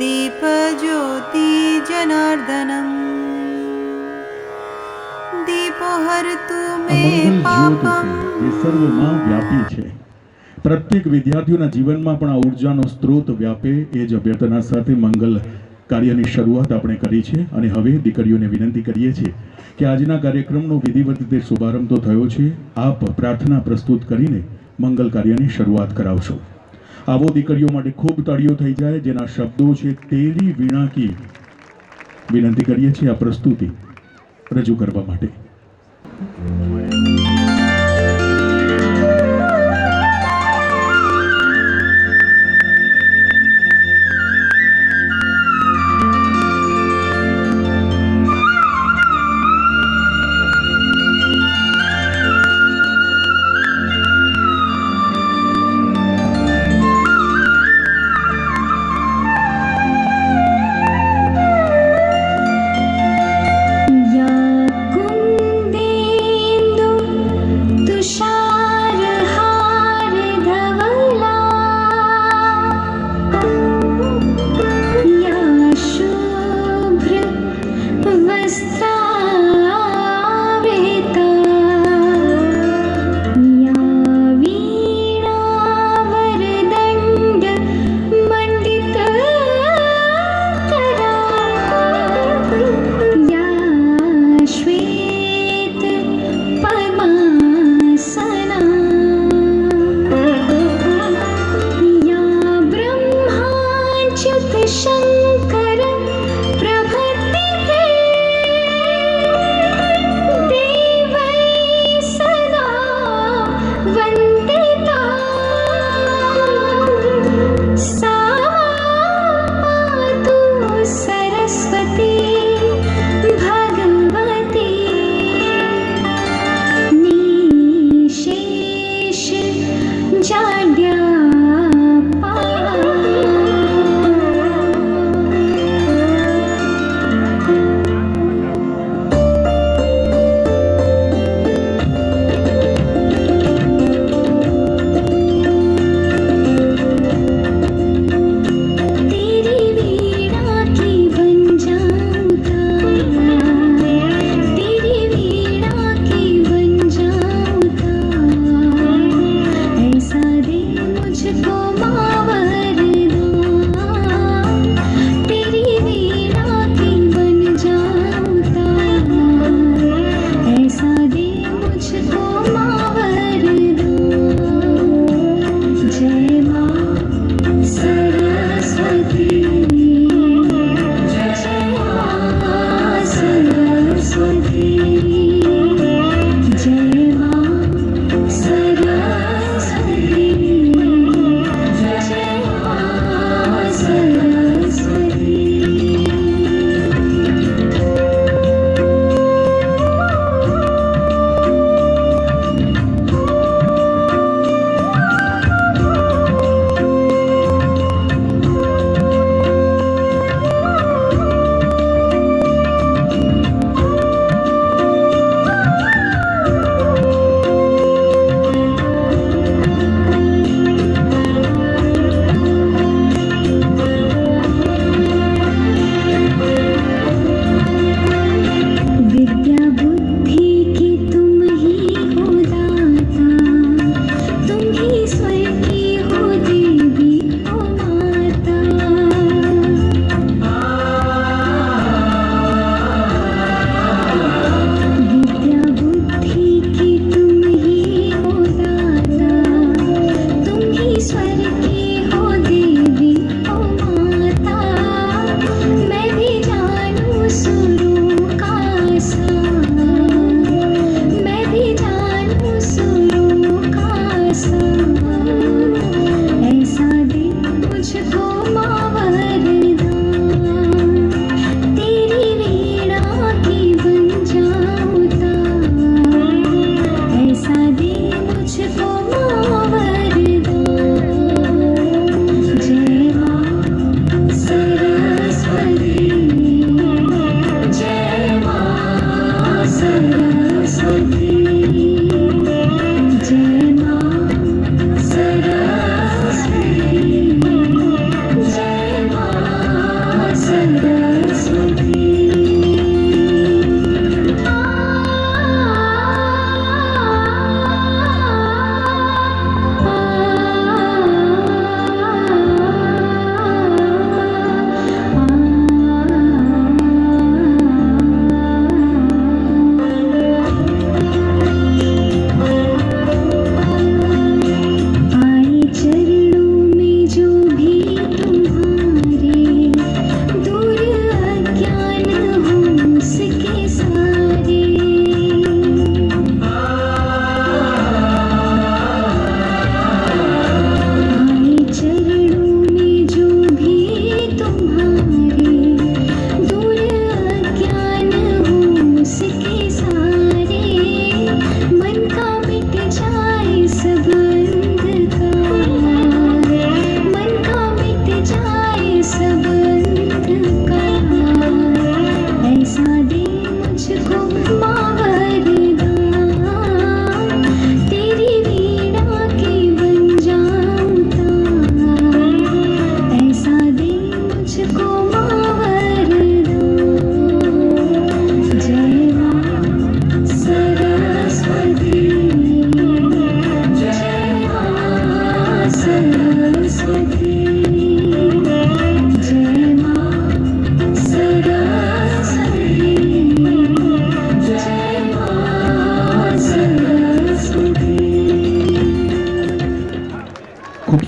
દીપજ્યોતિ જનાર્દનમ દીપો હરતુ મે પાપમ. એ સર્વમાં વ્યાપી છે. પ્રત્યેક વિદ્યાર્થીઓના જીવનમાં પણ આ ઉર્જાનો સ્ત્રોત વ્યાપે એ જ અભ્યર્થના સાથે મંગલ કાર્યની શરૂઆત આપણે કરી છે અને હવે દીકરીઓને વિનંતી કરીએ છીએ કે આજના કાર્યક્રમનો વિધિવત રીતે શુભારંભ તો થયો છે, આપ પ્રાર્થના પ્રસ્તુત કરીને મંગલ કાર્યની શરૂઆત કરાવશો. આવો દીકરીઓ માટે ખૂબ તાળીઓ થઈ જાય. જેના શબ્દો છે તેરી વીણા કી. વિનંતી કરીએ છીએ આ પ્રસ્તુતિ રજૂ કરવા માટે. या कुं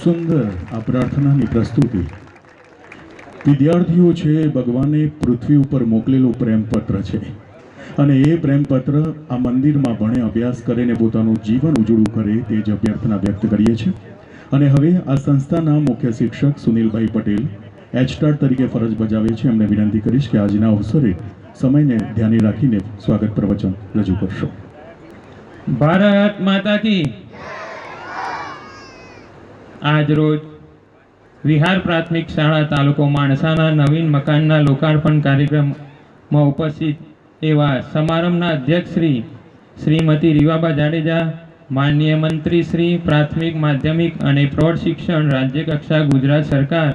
સુંદર આ પ્રાર્થનાની પ્રસ્તુતિ વિદ્યાર્થીઓ છે ભગવાને પૃથ્વી ઉપર મોકલેલું પ્રેમપત્ર છે અને એ પ્રેમપત્ર આ મંદિરમાં ભણે અભ્યાસ કરે ને પોતાનું જીવન ઉજળું કરે તે જ અભ્યર્થના વ્યક્ત કરીએ છીએ. અને હવે આ સંસ્થાના મુખ્ય શિક્ષક સુનિલભાઈ પટેલ એચટાર તરીકે ફરજ બજાવે છે. એમને વિનંતી કરીશ કે આજના અવસરે સમયને ધ્યાને રાખીને સ્વાગત પ્રવચન રજૂ કરશો. ભારત માતા કી. આજ રોજ વિહાર પ્રાથમિક શાળા તાલુકો માણસાના નવીન મકાનના લોકાર્પણ કાર્યક્રમમાં ઉપસ્થિત એવા સમારંભના અધ્યક્ષ શ્રીમતી રીવાબા જાડેજા, માનનીય મંત્રી શ્રી પ્રાથમિક માધ્યમિક અને પ્રૌઢ શિક્ષણ રાજ્ય કક્ષા ગુજરાત સરકાર,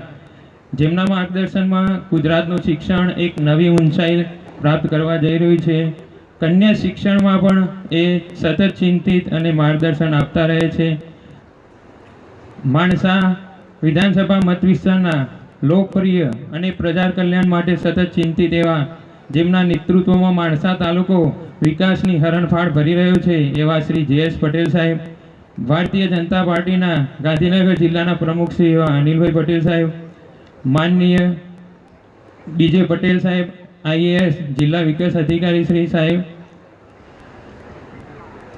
જેમના માર્ગદર્શનમાં ગુજરાતનું શિક્ષણ એક નવી ઊંચાઈ પ્રાપ્ત કરવા જઈ રહ્યું છે. કન્યા શિક્ષણમાં પણ એ સતત ચિંતિત અને માર્ગદર્શન આપતા રહે છે. માણસા વિધાનસભા મત વિસ્તારના લોકપ્રિય અને પ્રજા કલ્યાણ માટે સતત ચિંતિત એવા, જેમના નેતૃત્વમાં માણસા તાલુકો વિકાસની હરણફાળ ભરી રહ્યો છે એવા શ્રી જે.એસ. પટેલ સાહેબ, ભારતીય જનતા પાર્ટીના ગાંધીનગર જિલ્લાના પ્રમુખ શ્રી એવા અનિલભાઈ પટેલ સાહેબ, માનનીય ડી.જે. પટેલ સાહેબ આઈએએસ જિલ્લા વિકાસ અધિકારી શ્રી સાહેબ,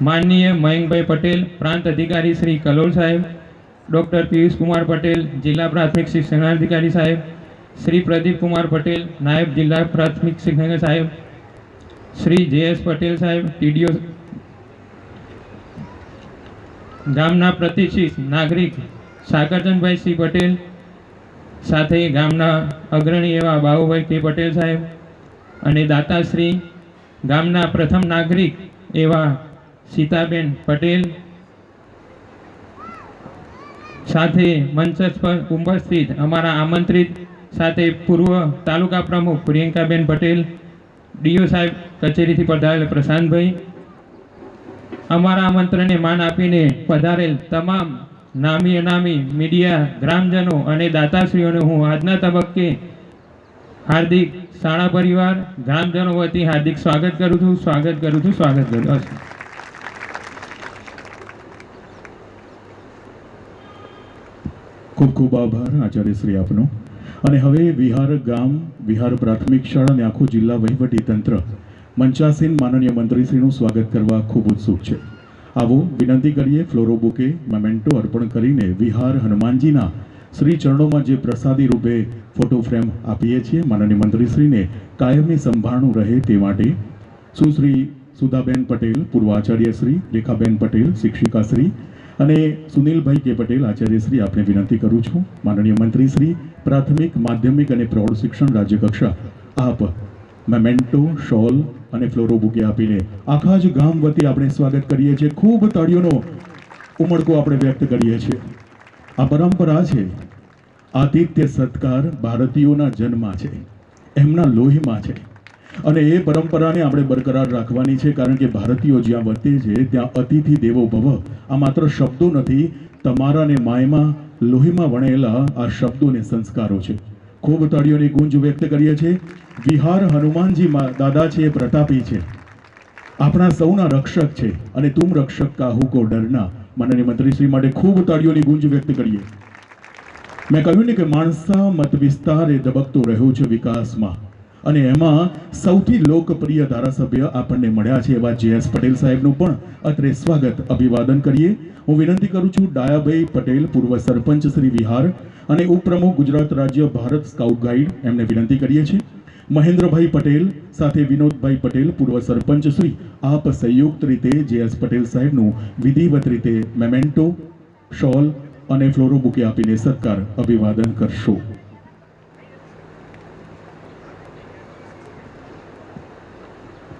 માનનીય મયંકભાઈ પટેલ પ્રાંત અધિકારી શ્રી કલોલ સાહેબ, ડૉક્ટર પિયુષ કુમાર પટેલ જિલ્લા પ્રાથમિક શિક્ષણાધિકારી સાહેબ, શ્રી પ્રદીપ કુમાર પટેલ નાયબ જિલ્લા પ્રાથમિક શિક્ષક સાહેબ, શ્રી જે.એસ. પટેલ સાહેબ ટીડીઓ, ગામના પ્રતિષ્ઠિત નાગરિક સાકરચંદભાઈ સી પટેલ, સાથે ગામના અગ્રણી એવા બાબુભાઈ કે પટેલ સાહેબ અને દાતાશ્રી ગામના પ્રથમ નાગરિક એવા સીતાબેન પટેલ, સાથે મંચ પર ઉપસ્થિત અમારા આમંત્રિત સાથે પૂર્વ તાલુકા પ્રમુખ પ્રિયંકાબેન પટેલ, ડીઓ સાહેબ કચેરીથી પધારેલ પ્રશાંતભાઈ, અમારા આમંત્રણને માન આપીને પધારેલ તમામ નામી અનામી મીડિયા, ગ્રામજનો અને દાતાશ્રીઓને હું આજના તબક્કે હાર્દિક શાળા પરિવાર ગ્રામજનો વતી હાર્દિક સ્વાગત કરું છું. ખૂબ ખૂબ આભાર આચાર્ય શ્રી આપનો. અને હવે વિહાર પ્રાથમિક શાળા અને આખું જિલ્લા વહીવટી તંત્ર મંચાસીન માનનીય મંત્રીશ્રીનું સ્વાગત કરવા ખૂબ ઉત્સુક છે. આવો વિનંતી કરીએ ફ્લોરો બુકે મેમેન્ટો અર્પણ કરીને વિહાર હનુમાનજીના શ્રી ચરણોમાં જે પ્રસાદી રૂપે ફોટો ફ્રેમ આપીએ છીએ માનનીય મંત્રીશ્રીને કાયમી સંભાળનું રહે તે માટે સુશ્રી સુધાબેન પટેલ પૂર્વ આચાર્ય શ્રી, રેખાબેન પટેલ શિક્ષિકાશ્રી અને સુનિલભાઈ કે પટેલ આચાર્યશ્રી આપને વિનંતી કરું છું. માનનીય મંત્રીશ્રી પ્રાથમિક માધ્યમિક અને પ્રૌઢ શિક્ષણ રાજ્ય કક્ષા આપ મેમેન્ટો, શોલ અને ફ્લોરો બુકે આપીને આખા જ ગામ વતી આપણે સ્વાગત કરીએ છીએ. ખૂબ તાળીઓનો ઉમળકો આપણે વ્યક્ત કરીએ છીએ. આ પરંપરા છે, આતિથ્ય સત્કાર ભારતીયોના જન્મમાં છે, એમના લોહીમાં છે અને એ પરંપરાને આપણે બરકરાર રાખવાની છે. કારણ કે ભારતીયો જ્યાં વતે છે ત્યાં અતિથિ દેવો ભવ આ માત્ર શબ્દો નથી, તમારા ને માયમાં લોહીમાં વણેલા આ શબ્દો ને સંસ્કારો છે. ખૂબ તાળીઓની ગુંજ વ્યક્ત કરીએ છીએ. વિહાર હનુમાનજી દાદા છે, એ પ્રતાપી છે, આપણા સૌના રક્ષક છે અને તુમ રક્ષક કાહુ કો ડરના. માનનીય મંત્રીશ્રી માટે ખૂબ તાળીઓની ગુંજ વ્યક્ત કરીએ. મેં કહ્યું ને કે માણસા મત વિસ્તાર એ ધબકતો રહ્યો છે વિકાસમાં અને એમાં સૌથી લોકપ્રિય ધારાસભ્ય આપણને મળ્યા છે એવા જે.એસ. પટેલ સાહેબનું પણ અત્રે સ્વાગત અભિવાદન કરીએ. હું વિનંતી કરું છું ડાયાભાઈ પટેલ પૂર્વ સરપંચ શ્રી વિહાર અને ઉપપ્રમુખ ગુજરાત રાજ્ય ભારત સ્કાઉટ ગાઈડ, એમને વિનંતી કરીએ છીએ. મહેન્દ્રભાઈ પટેલ સાથે વિનોદભાઈ પટેલ પૂર્વ સરપંચ શ્રી, આપ સંયુક્ત રીતે જે.એસ. પટેલ સાહેબનું વિધિવત રીતે મેમેન્ટો, શોલ અને ફ્લોરો બુકે આપીને સત્કાર અભિવાદન કરશો.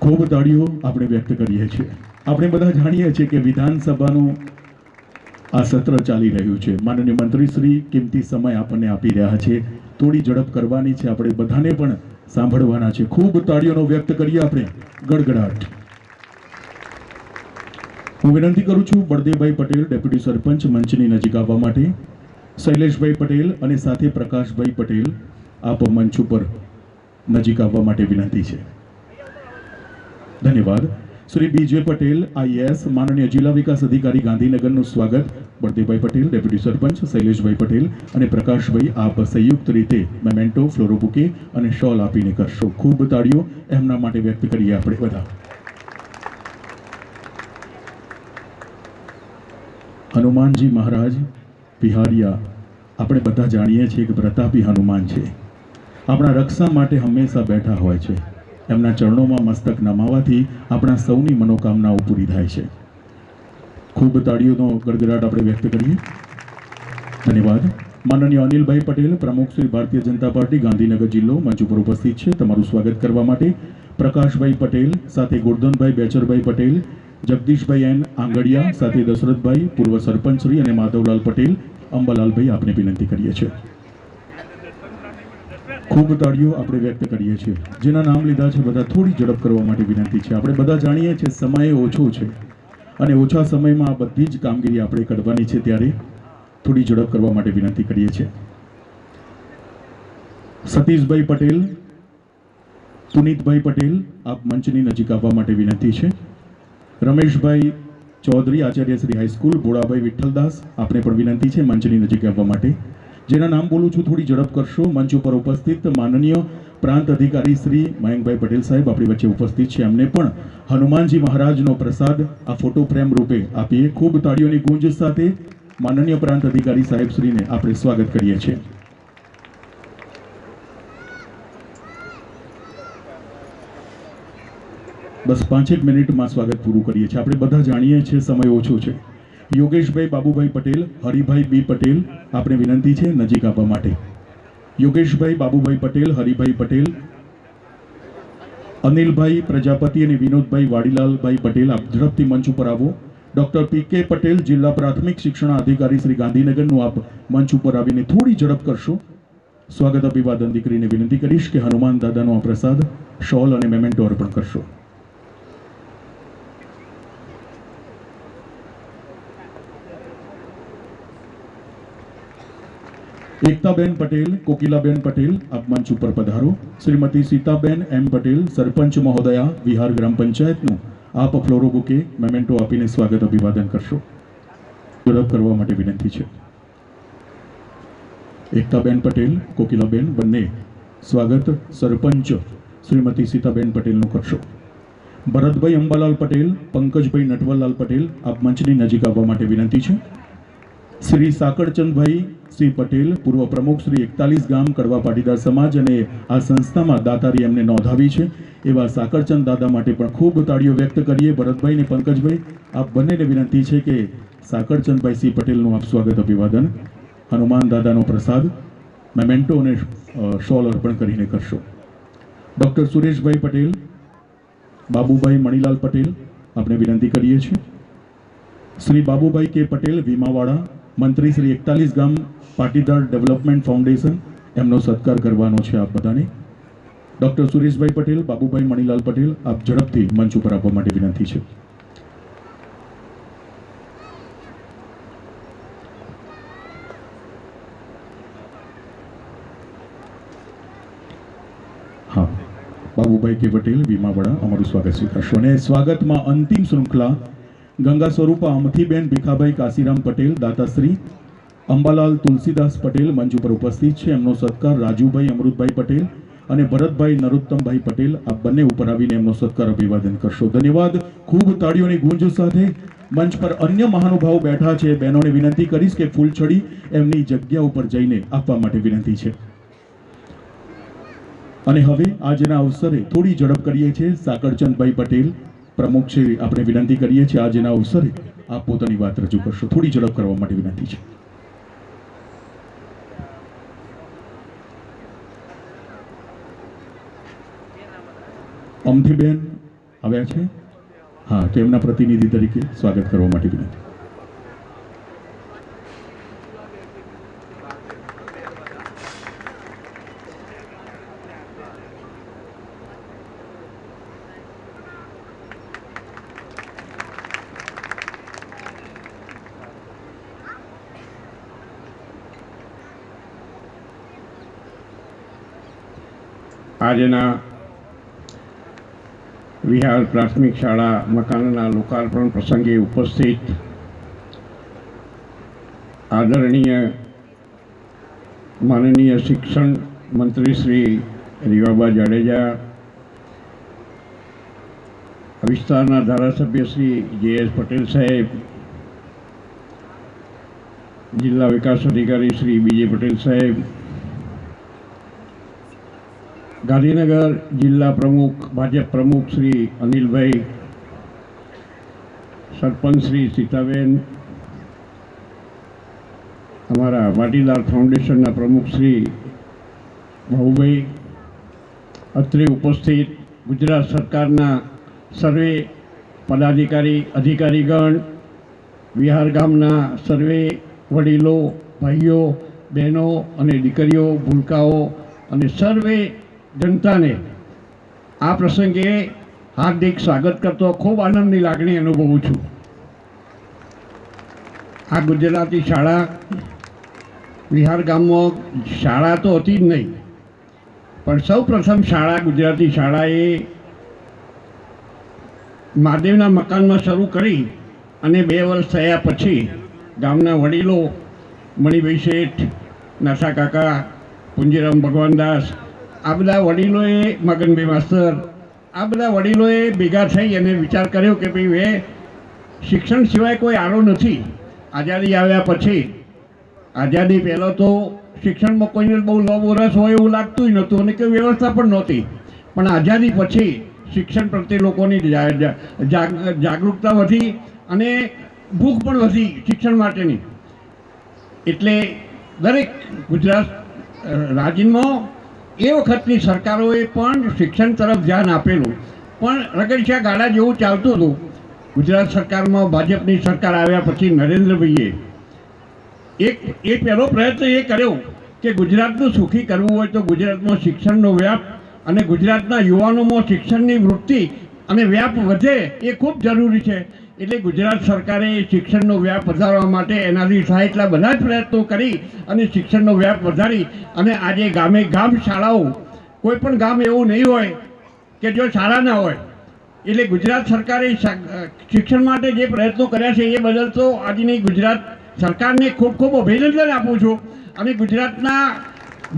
ખૂબ તાળીઓ આપણે વ્યક્ત કરીએ છીએ. આપણે બધા જાણીએ છીએ કે વિધાનસભાનું આ સત્ર ચાલી રહ્યું છે. માનનીય મંત્રીશ્રી કિંમતી સમય આપણને આપી રહ્યા છે. થોડી ઝડપ કરવાની છે, આપણે બધાને પણ સાંભળવાના છે. ખૂબ તાળીઓનો વ્યક્ત કરીએ આપણે ગડગડાટ. હું વિનંતી કરું છું બળદેવભાઈ પટેલ ડેપ્યુટી સરપંચ મંચની નજીક આવવા માટે, શૈલેષભાઈ પટેલ અને સાથે પ્રકાશભાઈ પટેલ આપ મંચ ઉપર નજીક આવવા માટે વિનંતી છે. ધન્યવાદ. શ્રી બીજે પટેલ આઈએએસ માનનીય જિલ્લા વિકાસ અધિકારી ગાંધીનગરનું સ્વાગત. બળદેવભાઈ પટેલ ડેપ્યુટી સરપંચ, શૈલેષભાઈ પટેલ અને પ્રકાશભાઈ આપ સંયુક્ત રીતે મેમેન્ટો, ફ્લોરો બુકે અને શોલ આપીને કરશો. ખૂબ તાળીઓ એમના માટે વ્યક્ત કરીએ આપણે બધા. હનુમાનજી મહારાજ વિહારિયા આપણે બધા જાણીએ છીએ કે પ્રતાપી હનુમાન છે. આપણા રક્ષા માટે હંમેશા બેઠા હોય છે. એમના ચરણોમાં મસ્તક નમાવાથી આપણા સૌની મનોકામનાઓ પૂરી થાય છે. ખૂબ તાળીઓનો ગડગડાટ આપણે વ્યક્ત કરીએ. ધન્યવાદ. માનનીય અનિલભાઈ પટેલ પ્રમુખ શ્રી ભારતીય જનતા પાર્ટી ગાંધીનગર જિલ્લો મંચ ઉપર ઉપસ્થિત છે. તમારું સ્વાગત કરવા માટે પ્રકાશભાઈ પટેલ સાથે ગોરધનભાઈ બેચરભાઈ પટેલ, જગદીશભાઈ એન આંગડિયા સાથે દશરથભાઈ પૂર્વ સરપંચ શ્રી અને માધવલાલ પટેલ, અંબાલાલભાઈ આપને વિનંતી કરીએ છીએ. ખૂબ તાળીઓ આપણે વ્યક્ત કરીએ છીએ. જેના નામ લીધા છે બધા થોડી ઝડપ કરવા માટે વિનંતી છે. આપણે બધા જાણીએ છીએ સમય ઓછો છે અને ઓછા સમયમાં આ બધી જ કામગીરી આપણે કરવાની છે, ત્યારે થોડી ઝડપ કરવા માટે વિનંતી કરીએ છીએ. સતીશભાઈ પટેલ, પુનિતભાઈ પટેલ આપ મંચની નજીક આવવા માટે વિનંતી છે. રમેશભાઈ ચૌધરી આચાર્ય શ્રી હાઈસ્કૂલ, ભોળાભાઈ વિઠ્ઠલદાસ આપને પણ વિનંતી છે મંચની નજીક આવવા માટે. જેના નામ બોલું છું થોડી ઝડપ કરશો. મંચ ઉપર ઉપસ્થિત માનનીય પ્રાંત અધિકારી શ્રી મયંકભાઈ પટેલ સાહેબ આપણી વચ્ચે ઉપસ્થિત છે. એમને પણ હનુમાનજી મહારાજનો પ્રસાદ આ ફોટો ફ્રેમ રૂપે આપીએ. ખૂબ તાળીઓની ગુંજ સાથે માનનીય પ્રાંત અધિકારી સાહેબ શ્રીને આપણે સ્વાગત કરીએ છીએ. બસ 5 મિનિટમાં સ્વાગત પૂરું કરીએ છીએ. આપણે બધા જાણીએ છીએ સમય ઓછો છે. યોગેશભાઈ બાબુભાઈ પટેલ, હરિભાઈ બી પટેલ આપણે વિનંતી છે નજીક આવવા માટે. યોગેશભાઈ બાબુભાઈ પટેલ, હરિભાઈ પટેલ, અનિલભાઈ પ્રજાપતિ અને વિનોદભાઈ વાડીલાલભાઈ પટેલ આપ ઝડપથી મંચ ઉપર આવો. ડોક્ટર પી.કે. પટેલ જિલ્લા પ્રાથમિક શિક્ષણ અધિકારી શ્રી ગાંધીનગરનું આપ મંચ ઉપર આવીને થોડી ઝડપ કરશો. સ્વાગત અભિવાદન દીકરીને વિનંતી કરીશ કે હનુમાન દાદાનો આ પ્રસાદ શોલ અને મેમેન્ટો અર્પણ કરશો. એકતાબેન પટેલ, કોકિલાબેન પટેલ આપ મંચ ઉપર પધારો. શ્રીમતી સીતાબેન એમ પટેલ સરપંચ મહોદયા વિહાર ગ્રામ પંચાયતનું આપ ફ્લોરો બુકે મેમેન્ટો આપીને સ્વાગત અભિવાદન કરશો. ઝડપ કરવા માટે વિનંતી છે. એકતાબેન પટેલ, કોકિલાબેન બંને સ્વાગત સરપંચ શ્રીમતી સીતાબેન પટેલનું કરશો. ભરતભાઈ અંબાલાલ પટેલ, પંકજભાઈ નટવરલાલ પટેલ આપ મંચની નજીક આવવા માટે વિનંતી છે. શ્રી સાકરચંદભાઈ શ્રી પટેલ પૂર્વ પ્રમુખ શ્રી 41 ગામ કડવા પાટીદાર સમાજ અને આ સંસ્થામાં દાતારી એમને નોંધાવી છે એવા સાકરચંદ દાદા માટે પણ ખૂબ તાળીઓ વ્યક્ત કરીએ. ભરતભાઈ અને પંકજભાઈ આપ બંનેને વિનંતી છે કે સાકરચંદભાઈ શ્રી પટેલનું આપ સ્વાગત અભિવાદન હનુમાન દાદાનો પ્રસાદ મેમેન્ટો અને શોલ અર્પણ કરીને કરશો. ડૉક્ટર સુરેશભાઈ પટેલ, બાબુભાઈ મણીલાલ પટેલ આપણે વિનંતી કરીએ છીએ. શ્રી બાબુભાઈ કે પટેલ વીમાવાળા, મંત્રી શ્રી 41 ગામ પાટીદાર ડેવલપમેન્ટ ફાઉન્ડેશન એમનો સત્કાર કરવાનો છે આપ બધાને. ડૉક્ટર સુરેશભાઈ પટેલ, બાબુભાઈ મણીલાલ પટેલ આપ ઝડપથી મંચ ઉપર આવવા માટે વિનંતી છે. હા, બાબુભાઈ કે પટેલ વીમાવાળા અમારું સ્વાગત સ્વીકારશો. અને સ્વાગતમાં અંતિમ શૃંખલા ગંગા સ્વરૂપા અમથીબેન ભીખાભાઈ કાશીરામ પટેલ, દાતાશ્રી અંબાલાલ તુલસીદાસ પટેલ મંચ ઉપર ઉપસ્થિત છે. એમનો સત્કાર રાજુભાઈ અમૃતભાઈ પટેલ અને ભરતભાઈ નરોત્તમભાઈ પટેલ આપ બંને ઉપર આવીને એમનો સત્કાર અભિવાદન કરશો. ધન્યવાદ. ખૂબ તાળીઓની ગુંજ સાથે મંચ પર અન્ય મહાનુભાવો બેઠા છે. બહેનોને વિનંતી કરીશ કે ફૂલછડી એમની જગ્યા ઉપર જઈને આપવા માટે વિનંતી છે. અને હવે આજના અવસરે થોડી ઝડપ કરીએ છીએ. સાકરચંદભાઈ પટેલ પ્રમુખ છે આપણે વિનંતી કરીએ છીએ આજના અવસરે આપ પોતાની વાત રજૂ કરશો. થોડી ઝડપ કરવા માટે વિનંતી છે. અમથીબેન આવ્યા છે? હા, તો એમના પ્રતિનિધિ તરીકે સ્વાગત કરવા માટે વિનંતી. આજના વિહાર પ્રાથમિક શાળા મકાનના લોકાર્પણ પ્રસંગે ઉપસ્થિત આદરણીય માનનીય શિક્ષણ મંત્રી શ્રી રીવાબા જાડેજા, વિસ્તારના ધારાસભ્ય શ્રી જે.એસ. પટેલ સાહેબ, જિલ્લા વિકાસ અધિકારી શ્રી બી.જે. પટેલ સાહેબ, ગાંધીનગર જિલ્લા પ્રમુખ ભાજપ પ્રમુખ શ્રી અનિલભાઈ, સરપંચ શ્રી સીતાબેન, અમારા પાટીદાર ફાઉન્ડેશનના પ્રમુખ શ્રી ભાઉભાઈ, અત્રે ઉપસ્થિત ગુજરાત સરકારના સર્વે પદાધિકારી અધિકારીગણ, વિહાર ગામના સર્વે વડીલો, ભાઈઓ, બહેનો અને દીકરીઓ, ભૂલકાઓ અને સર્વે જનતાને આ પ્રસંગે હાર્દિક સ્વાગત કરતો ખૂબ આનંદની લાગણી અનુભવું છું. આ ગુજરાતી શાળા વિહાર ગામમાં શાળા તો હતી જ નહીં, પણ સૌ પ્રથમ શાળા ગુજરાતી શાળાએ મહાદેવના મકાનમાં શરૂ કરી અને 2 વર્ષ થયા પછી ગામના વડીલો મણિભાઈ શેઠ, નાસા કાકા, પુંજીરામ ભગવાનદાસ, આ બધા વડીલોએ, મગનભાઈ માસ્તર, આ બધા વડીલોએ ભેગા થઈ અને વિચાર કર્યો કે ભાઈ હવે શિક્ષણ સિવાય કોઈ આરો નથી. આઝાદી આવ્યા પછી, આઝાદી પહેલાં તો શિક્ષણમાં કોઈને બહુ રસ હોય એવું લાગતું જ નહોતું અને કોઈ વ્યવસ્થા પણ નહોતી, પણ આઝાદી પછી શિક્ષણ પ્રત્યે લોકોની જાગૃતતા વધી અને ભૂખ પણ વધી શિક્ષણ માટેની. એટલે દરેક ગુજરાત રાજ્યમાં એ વખતની સરકારોએ પણ શિક્ષણ તરફ ધ્યાન આપેલું, પણ રગડશા ગાડા જેવું ચાલતું હતું. ગુજરાત સરકારમાં ભાજપની સરકાર આવ્યા પછી નરેન્દ્રભાઈએ એક પહેલો પ્રયત્ન એ કર્યો કે ગુજરાતનું સુખી કરવું હોય તો ગુજરાતમાં શિક્ષણનો વ્યાપ અને ગુજરાતના યુવાનોમાં શિક્ષણની વૃત્તિ અને વ્યાપ વધે એ ખૂબ જરૂરી છે. એટલે ગુજરાત સરકારે શિક્ષણનો વ્યાપ વધારવા માટે એનાથી થાય એટલા બધા જ પ્રયત્નો કરી અને શિક્ષણનો વ્યાપ વધારી અને આજે ગામે ગામ શાળાઓ, કોઈ પણ ગામ એવું નહીં હોય કે જો શાળા ના હોય. એટલે ગુજરાત સરકારે શિક્ષણ માટે જે પ્રયત્નો કર્યા છે એ બદલ તો આજની ગુજરાત સરકારને ખૂબ ખૂબ અભિનંદન આપું છું અને ગુજરાતના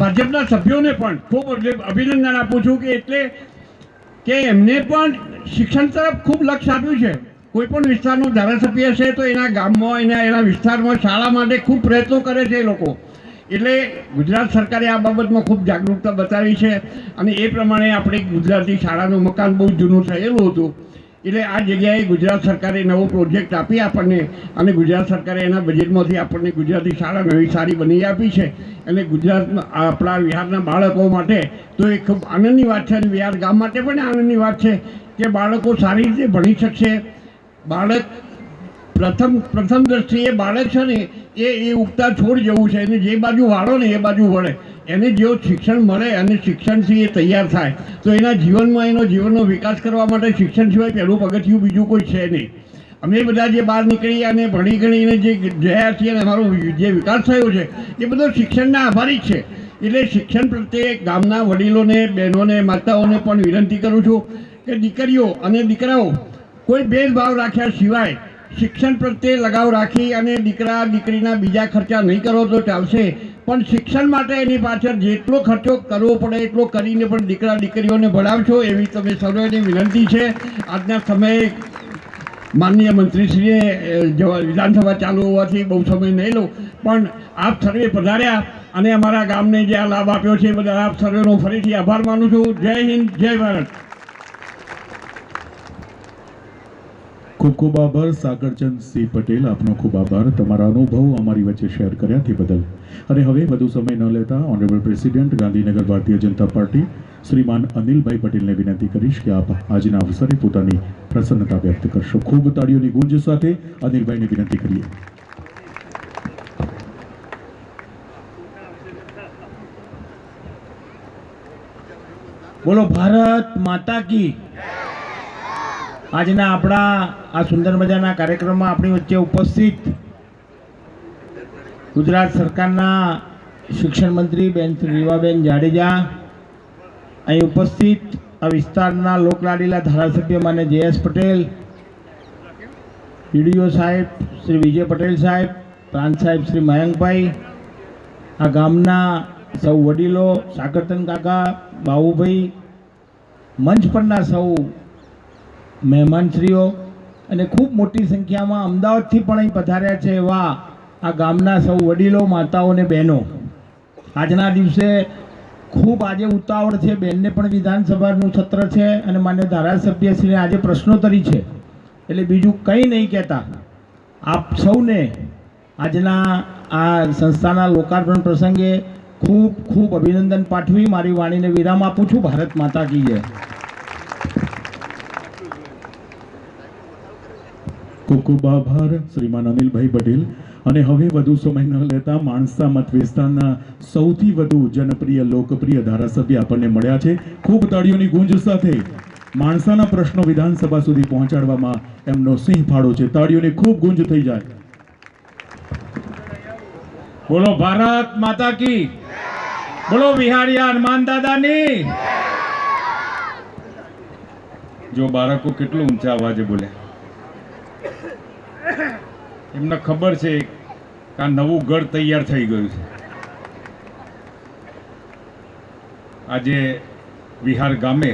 ભાજપના સભ્યોને પણ ખૂબ અભિનંદન આપું છું કે એટલે કે એમને પણ શિક્ષણ તરફ ખૂબ લક્ષ્ય આપ્યું છે. કોઈ પણ વિસ્તારનો ધારાસભ્ય છે તો એના ગામમાં એના વિસ્તારમાં શાળા માટે ખૂબ પ્રયત્નો કરે છે એ લોકો. એટલે ગુજરાત સરકારે આ બાબતમાં ખૂબ જાગૃતતા બતાવી છે અને એ પ્રમાણે આપણી ગુજરાતી શાળાનું મકાન બહુ જૂનું થયેલું હતું. એટલે આ જગ્યાએ ગુજરાત સરકારે નવો પ્રોજેક્ટ આપી આપણને અને ગુજરાત સરકારે એના બજેટમાંથી આપણને ગુજરાતી શાળા નવી સારી બની આપી છે. અને ગુજરાતમાં આપણા વિહારના બાળકો માટે તો એ ખૂબ આનંદની વાત છે અને વિહાર ગામ માટે પણ આનંદની વાત છે કે બાળકો સારી રીતે ભણી શકશે. બાળક પ્રથમ દ્રષ્ટિએ બાળક છે ને એ ઉગતા છોડ જેવું છે, એને જે બાજુ વાળો ને એ બાજુ વળે. એને જેવું શિક્ષણ મળે અને શિક્ષણથી એ તૈયાર થાય તો એના જીવનમાં એનો જીવનનો વિકાસ કરવા માટે શિક્ષણ સિવાય પહેલું પગથિયું બીજું કોઈ છે નહીં. અમે બધા જે બહાર નીકળી અને ભણી ગણીને જે ગયા છીએ અને અમારો જે વિકાસ થયો છે એ બધો શિક્ષણના આભારી છે. એટલે શિક્ષણ પ્રત્યે ગામના વડીલોને, બહેનોને, માતાઓને પણ વિનંતી કરું છું કે દીકરીઓ અને દીકરાઓ કોઈ ભેદભાવ રાખ્યા સિવાય શિક્ષણ પ્રત્યે લગાવ રાખી અને દીકરા દીકરીના બીજા ખર્ચા નહીં કરો તો ચાલશે, પણ શિક્ષણ માટે એની પાછળ જેટલો ખર્ચો કરવો પડે એટલો કરીને પણ દીકરા દીકરીઓને ભણાવશો એવી તમે સર્વેની વિનંતી છે. આજના સમયે માનનીય મંત્રીશ્રીએ વિધાનસભા ચાલુ હોવાથી બહુ સમય નહીં લઉં, પણ આપ સર્વે પધાર્યા અને અમારા ગામને જે આ લાભ આપ્યો છે એ બધા આપ સર્વેનો ફરીથી આભાર માનું છું. જય હિન્દ, જય ભારત. ખૂબ ખૂબ આભાર સાગરચંદ સિંહ પટેલ, આપનો ખૂબ આભાર તમારા અનુભવ અમારી વચ્ચે શેર કર્યા તે બદલ. અને હવે વધુ સમય ન લેતા honourable president Gandhinagar Bharatiya Janata party શ્રીમાન અનિલભાઈ પટેલને વિનંતી કરીશ કે આપ આજના અવસરે પોતાની પ્રસન્નતા વ્યક્ત કરશો. ખૂબ તાળીઓની ગુંજ સાથે અનિલભાઈને વિનંતી કરીએ. બોલો ભારત માતા કી. આજના આપણા આ સુંદર મજાના કાર્યક્રમમાં આપણી વચ્ચે ઉપસ્થિત ગુજરાત સરકારના શિક્ષણ મંત્રી બેન શ્રી રીવાબેન જાડેજા, અહીં ઉપસ્થિત આ વિસ્તારના લોકલાડીલા ધારાસભ્ય માન્ય JS પટેલ, ડીડીઓ સાહેબ શ્રી વિજય પટેલ સાહેબ, પ્રાંત સાહેબ શ્રી મયંકભાઈ, આ ગામના સૌ વડીલો, સાકરતન કાકા, બાબુભાઈ, મંચ પરના સૌ મહેમાનશ્રીઓ અને ખૂબ મોટી સંખ્યામાં અમદાવાદથી પણ અહીં પધાર્યા છે એવા આ ગામના સૌ વડીલો, માતાઓ અને બહેનો, આજના દિવસે ખૂબ આજે ઉતાવળ છે. બેનને પણ વિધાનસભાનું સત્ર છે અને માન્ય ધારાસભ્યશ્રીને આજે પ્રશ્નોત્તરી છે, એટલે બીજું કંઈ નહીં કહેતા આપ સૌને આજના આ સંસ્થાના લોકાર્પણ પ્રસંગે ખૂબ ખૂબ અભિનંદન પાઠવી મારી વાણીને વિરામ આપું છું. ભારત માતા કી જય. ખૂબ ખૂબ આભાર શ્રીમાન અનિલભાઈ પટેલ. અને હવે વધુ સમય ન લેતા માણસા મત વિસ્તારના સૌથી વધુ જનપ્રિય લોકપ્રિય ધારાસભ્ય આપણને મળ્યા છે. ખૂબ તાળીઓની ગુંજ સાથે માણસાના પ્રશ્નો વિધાનસભા સુધી પહોંચાડવામાં એમનો સિંહ ફાળો છે. તાળીઓની ખૂબ ગુંજ થઈ જાય. બોલો ભારત માતા કી, બોલો વિહારિયા હનુમાન દાદાની. જો બાળકો કેટલું ઊંચા અવાજે બોલે, એમને ખબર છે કે આ નવું ગઢ તૈયાર થઈ ગયું છે. આજે વિહાર ગામે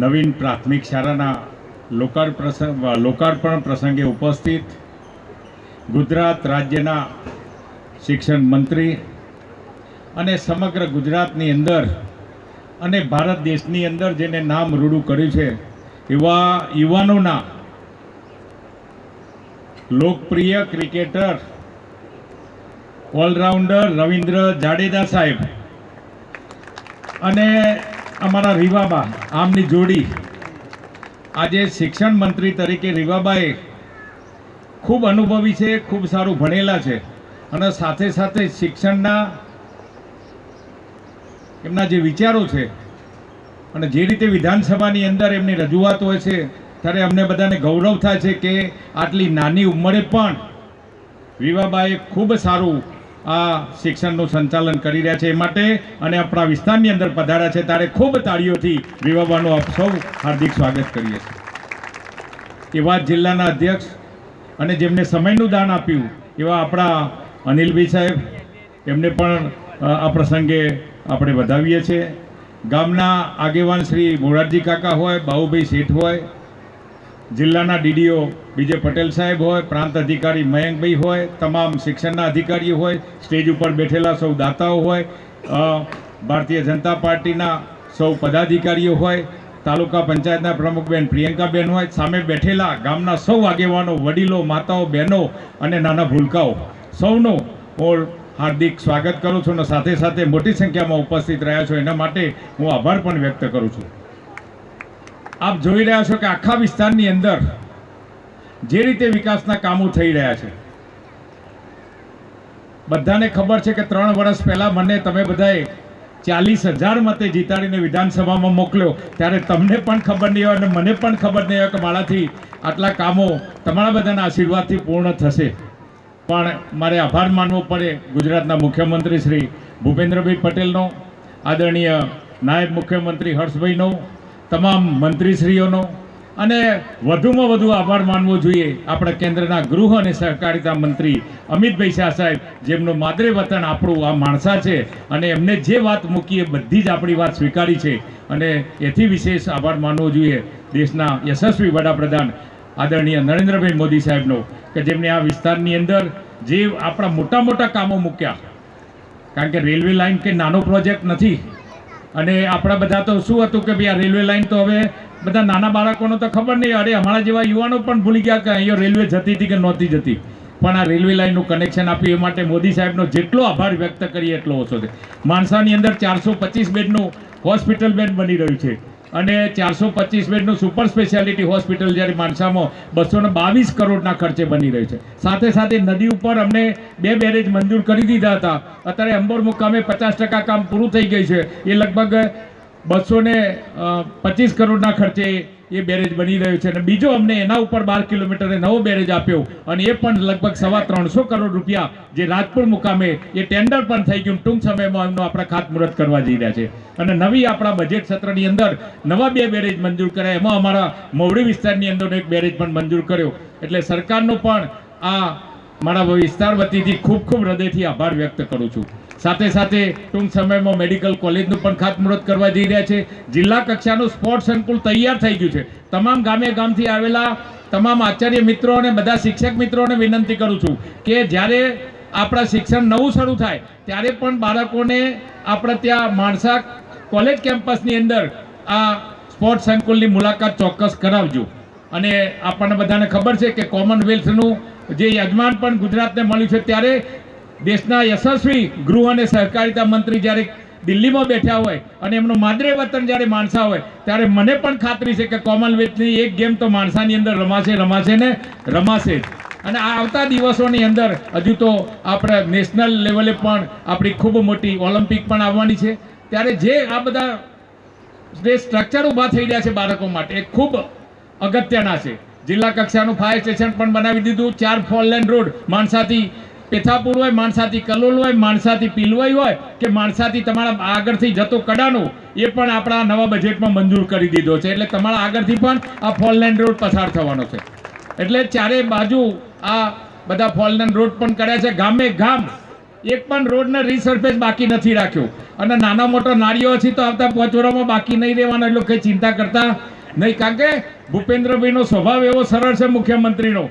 નવીન પ્રાથમિક શાળાના લોકાર્પણ પ્રસંગે ઉપસ્થિત ગુજરાત રાજ્યના શિક્ષણ મંત્રી અને સમગ્ર ગુજરાતની અંદર અને ભારત દેશની અંદર જેને નામ રૂડું કર્યું છે એવા યુવાનોના લોકપ્રિય ક્રિકેટર ઓલરાઉન્ડર રવિન્દ્ર જાડેજા સાહેબ અને અમારા રીવાબા, આમની જોડી આજે શિક્ષણ મંત્રી તરીકે રીવાબાએ ખૂબ અનુભવી છે, ખૂબ સારું ભણેલા છે અને સાથે સાથે શિક્ષણના એમના જે વિચારો છે અને જે રીતે વિધાનસભાની અંદર એમની રજૂઆત હોય છે ત્યારે અમને બધાને ગૌરવ થાય છે કે આટલી નાની ઉંમરે પણ રીવાબાએ ખૂબ સારું આ શિક્ષણનું સંચાલન કરી રહ્યા છે. એ માટે અને આપણા વિસ્તારની અંદર પધાર્યા છે ત્યારે ખૂબ તાળીઓથી રીવાબાનું આપ સૌ હાર્દિક સ્વાગત કરીએ છીએ. એવા જિલ્લાના અધ્યક્ષ અને જેમને સમયનું દાન આપ્યું એવા આપણા અનિલભાઈ સાહેબ, એમને પણ આ પ્રસંગે આપણે વધાવીએ છીએ. ગામના આગેવાન શ્રી મોરારજી કાકા હોય, બાબુભાઈ શેઠ હોય, જિલ્લાના ડીડીઓ વિજય પટેલ સાહેબ હોય, પ્રાંત અધિકારી મયંકભાઈ હોય, તમામ શિક્ષણના અધિકારીઓ હોય, સ્ટેજ ઉપર બેઠેલા સૌ દાતાઓ હોય, ભારતીય જનતા પાર્ટીના સૌ પદાધિકારીઓ હોય, તાલુકા પંચાયતના પ્રમુખબેન પ્રિયંકાબેન હોય, સામે બેઠેલા ગામના સૌ આગેવાનો, વડીલો, માતાઓ, બહેનો અને નાના ભૂલકાઓ સૌનો હું હાર્દિક સ્વાગત કરું છું અને સાથે સાથે મોટી સંખ્યામાં ઉપસ્થિત રહ્યા છો એના માટે હું આભાર પણ વ્યક્ત કરું છું. આપ જોઈ રહ્યા છો કે આખા વિસ્તારની અંદર જે રીતે વિકાસના કામો થઈ રહ્યા છે, બધાને ખબર છે કે 3 વર્ષ પહેલા મને તમે બધાએ 40,000 મતે જીતાડીને વિધાનસભામાં મોકલ્યો, ત્યારે તમને પણ ખબર નહીં હોય અને મને પણ ખબર નહીં હોય કે મારાથી આટલા કામો તમારા બધાના આશીર્વાદથી પૂર્ણ થશે. પણ મારે આભાર માનવો પડે ગુજરાતના મુખ્યમંત્રી શ્રી ભૂપેન્દ્રભાઈ પટેલનો, આદરણીય નાયબ મુખ્યમંત્રી હર્ષભાઈનો, તમામ મંત્રીશ્રીઓનો અને વધુમાં વધુ આભાર માનવો જોઈએ આપણા કેન્દ્રના ગૃહ અને સહકારિતા મંત્રી અમિતભાઈ શાહ સાહેબ, જેમનું માદરે વતન આપણું આ માણસા છે અને એમને જે વાત મૂકી એ બધી જ આપણી વાત સ્વીકારી છે. અને એથી વિશેષ આભાર માનવો જોઈએ દેશના યશસ્વી વડાપ્રધાન આદરણીય નરેન્દ્રભાઈ મોદી સાહેબનો, કે જેમને આ વિસ્તારની અંદર જે આપણા મોટા મોટા કામો મૂક્યા. કારણ કે રેલવે લાઇન કે નાનો પ્રોજેક્ટ નથી અને આપણા બધા તો શું હતું કે ભાઈ આ રેલવે લાઇન તો હવે બધા નાના બાળકોનો તો ખબર નહીં, અરે અમારા જેવા યુવાનો પણ ભૂલી ગયા કે અહીંયા રેલવે જતી હતી કે નહોતી જતી. પણ આ રેલવે લાઇનનું કનેક્શન આપ્યું એ માટે મોદી સાહેબનો જેટલો આભાર વ્યક્ત કરીએ એટલો ઓછો છે. માણસાની અંદર 425 બેડનું હોસ્પિટલ બેડ બની રહ્યું છે અને 425 બેડનું સુપર સ્પેશિયાલિટી હોસ્પિટલ જ્યારે માણસામાં 222 કરોડના ખર્ચે બની રહ્યું છે. સાથે સાથે નદી ઉપર અમને 2 બેરેજ મંજૂર કરી દીધા હતા, અત્યારે અંબોર મુકામે 50% કામ પૂરું થઈ ગયું છે. એ લગભગ 225 કરોડના ખર્ચે એ બેરેજ બની રહ્યું છે અને બીજો અમને એના ઉપર 12 કિલોમીટરે નવો બેરેજ આપ્યો અને એ પણ લગભગ 350 કરોડ રૂપિયા જે રાજપુર મુકામે એ ટેન્ડર પણ થઈ ગયું. ટૂંક સમયમાં એમનું આપણે ખાતમુહૂર્ત કરવા જઈ રહ્યા છે અને નવી આપણા બજેટ સત્રની અંદર નવા 2 બેરેજ મંજૂર કર્યા. એમાં અમારા મોવડી વિસ્તારની અંદર એક બેરેજ પણ મંજૂર કર્યો. એટલે સરકારનો પણ આ મારા વિસ્તાર વતીથી ખૂબ ખૂબ હૃદયથી આભાર વ્યક્ત કરું છું. સાથે સાથે ટૂંક સમયમાં મેડિકલ કોલેજનું પણ ખાતમુહૂર્ત કરવા જઈ રહ્યા છે. જિલ્લા કક્ષાનું સ્પોર્ટ્સ સંકુલ તૈયાર થઈ ગયું છે. તમામ ગામે ગામથી આવેલા તમામ આચાર્ય મિત્રો અને બધા શિક્ષક મિત્રોને વિનંતી કરું છું કે જ્યારે આપણા શિક્ષણ નવું શરૂ થાય ત્યારે પણ બાળકોને આપણે ત્યાં માણસા કોલેજ કેમ્પસની અંદર આ સ્પોર્ટ્સ સંકુલની મુલાકાત ચોક્કસ કરાવજો. અને આપણને બધાને ખબર છે કે કોમનવેલ્થનું જે યજમાન પણ ગુજરાતને મળ્યું છે ત્યારે દેશના યશસ્વી ગૃહ અને સહકારિતા મંત્રી જ્યારે દિલ્હીમાં બેઠા હોય અને એમનું માદરે વતન જ્યારે માણસા હોય ત્યારે મને પણ ખાતરી છે કે કોમનવેલ્થની એક ગેમ તો માણસાની અંદર રમાશે ને રમાશે જ. અને આ આવતા દિવસોની અંદર હજુ તો આપણે નેશનલ લેવલે પણ આપણી ખૂબ મોટી ઓલિમ્પિક પણ આવવાની છે. ત્યારે જે આ બધા જે સ્ટ્રક્ચર ઊભા થઈ રહ્યા છે બાળકો માટે એ ખૂબ અગત્યના છે. જિલ્લા કક્ષાનું ફાયર સ્ટેશન પણ બનાવી દીધું. 4 4 લેન રોડ માણસાથી પેથાપુર હોય, માણસાથી કલોલ હોય, માણસાથી પીલવાઈ હોય કે માણસાથી તમારા આગળથી જતો કડાનો એ પણ આપણા નવા બજેટમાં મંજૂર કરી દીધો છે. એટલે તમારા આગળથી પણ આ 4 લેન રોડ પસાર થવાનો છે. એટલે ચારે બાજુ આ બધા 4 લેન રોડ પણ કર્યા છે. ગામે ગામ એક પણ રોડને રીસર્ફેસ બાકી નથી રાખ્યો. અને નાના મોટા નાળીઓ છે તો આવતા 5 વર્ષમાં બાકી નહીં રહેવાનો. એટલે કંઈ ચિંતા કરતા નહીં. કારણ કે ભૂપેન્દ્રભાઈનો સ્વભાવ એવો સરળ છે મુખ્યમંત્રીનો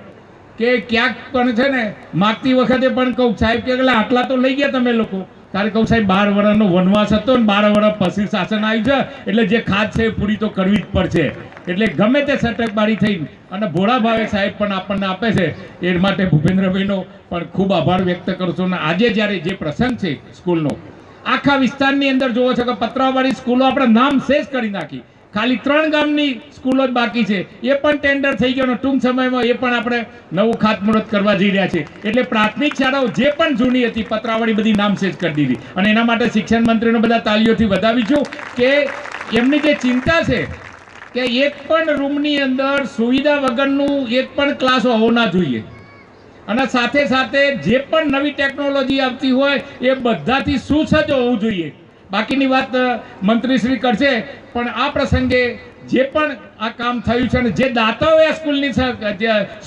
કે ક્યાંક પણ છે ને માગતી વખતે પણ કહું સાહેબ કે આટલા તો લઈ ગયા તમે લોકો. તારે કહું સાહેબ 12 વર્ષનો વનવાસ હતો ને 12 વર્ષ પછી શાસન આવ્યું છે એટલે જે ખાત છે એ પૂરી તો કરવી જ પડશે. એટલે ગમે તે સટકબારી થઈ અને ભોળા ભાવે સાહેબ પણ આપણને આપે છે. એ માટે ભૂપેન્દ્રભાઈનો પણ ખૂબ આભાર વ્યક્ત કરું છું. અને આજે જ્યારે જે પ્રસંગ છે સ્કૂલનો આખા વિસ્તારની અંદર જોવો છો કે પતરાવાળી સ્કૂલો આપણે નામ શેષ કરી નાખી. ખાલી 3 ગામની સ્કૂલો જ બાકી છે. એ પણ ટેન્ડર થઈ ગયો. ટૂંક સમયમાં એ પણ આપણે નવું ખાતમુહૂર્ત કરવા જઈ રહ્યા છે. એટલે પ્રાથમિક શાળાઓ જે પણ જૂની હતી પતરાવાળી બધી નામશેષ કરી દીધી. અને એના માટે શિક્ષણ મંત્રીનો બધા તાલીઓથી વધાવી છું કે એમની જે ચિંતા છે કે એક પણ રૂમની અંદર સુવિધા વગરનું એક પણ ક્લાસ હોવો ના જોઈએ. અને સાથે સાથે જે પણ નવી ટેકનોલોજી આવતી હોય એ બધાથી સુસજ્જ હોવું જોઈએ. બાકીની વાત મંત્રીશ્રી કરશે. પણ આ પ્રસંગે જે પણ આ કામ થયું છે અને જે દાતાઓએ આ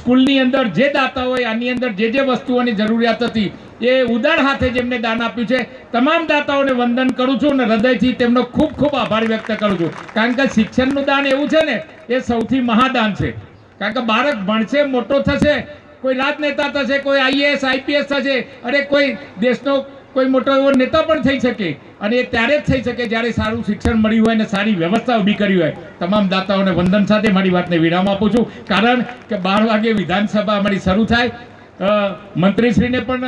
સ્કૂલની અંદર જે દાતાઓએ આની અંદર જે વસ્તુઓની જરૂરિયાત હતી એ ઉદાર હાથે જેમને દાન આપ્યું છે તમામ દાતાઓને વંદન કરું છું અને હૃદયથી તેમનો ખૂબ ખૂબ આભાર વ્યક્ત કરું છું. કારણ કે શિક્ષણનું દાન એવું છે ને એ સૌથી મહાદાન છે. કારણ કે બાળક ભણશે, મોટો થશે, કોઈ રાજનેતા થશે, કોઈ આઈએએસ આઈપીએસ થશે, અરે કોઈ દેશનો કોઈ મોટો એવો નેતા પણ થઈ શકે. અને એ ત્યારે જ થઈ શકે જ્યારે સારું શિક્ષણ મળ્યું હોય અને સારી વ્યવસ્થા ઊભી કરી હોય. તમામ દાતાઓને વંદન સાથે મારી વાતને વિરામ આપું છું. કારણ કે 12 વાગે વિધાનસભા અમારી શરૂ થાય. મંત્રીશ્રીને પણ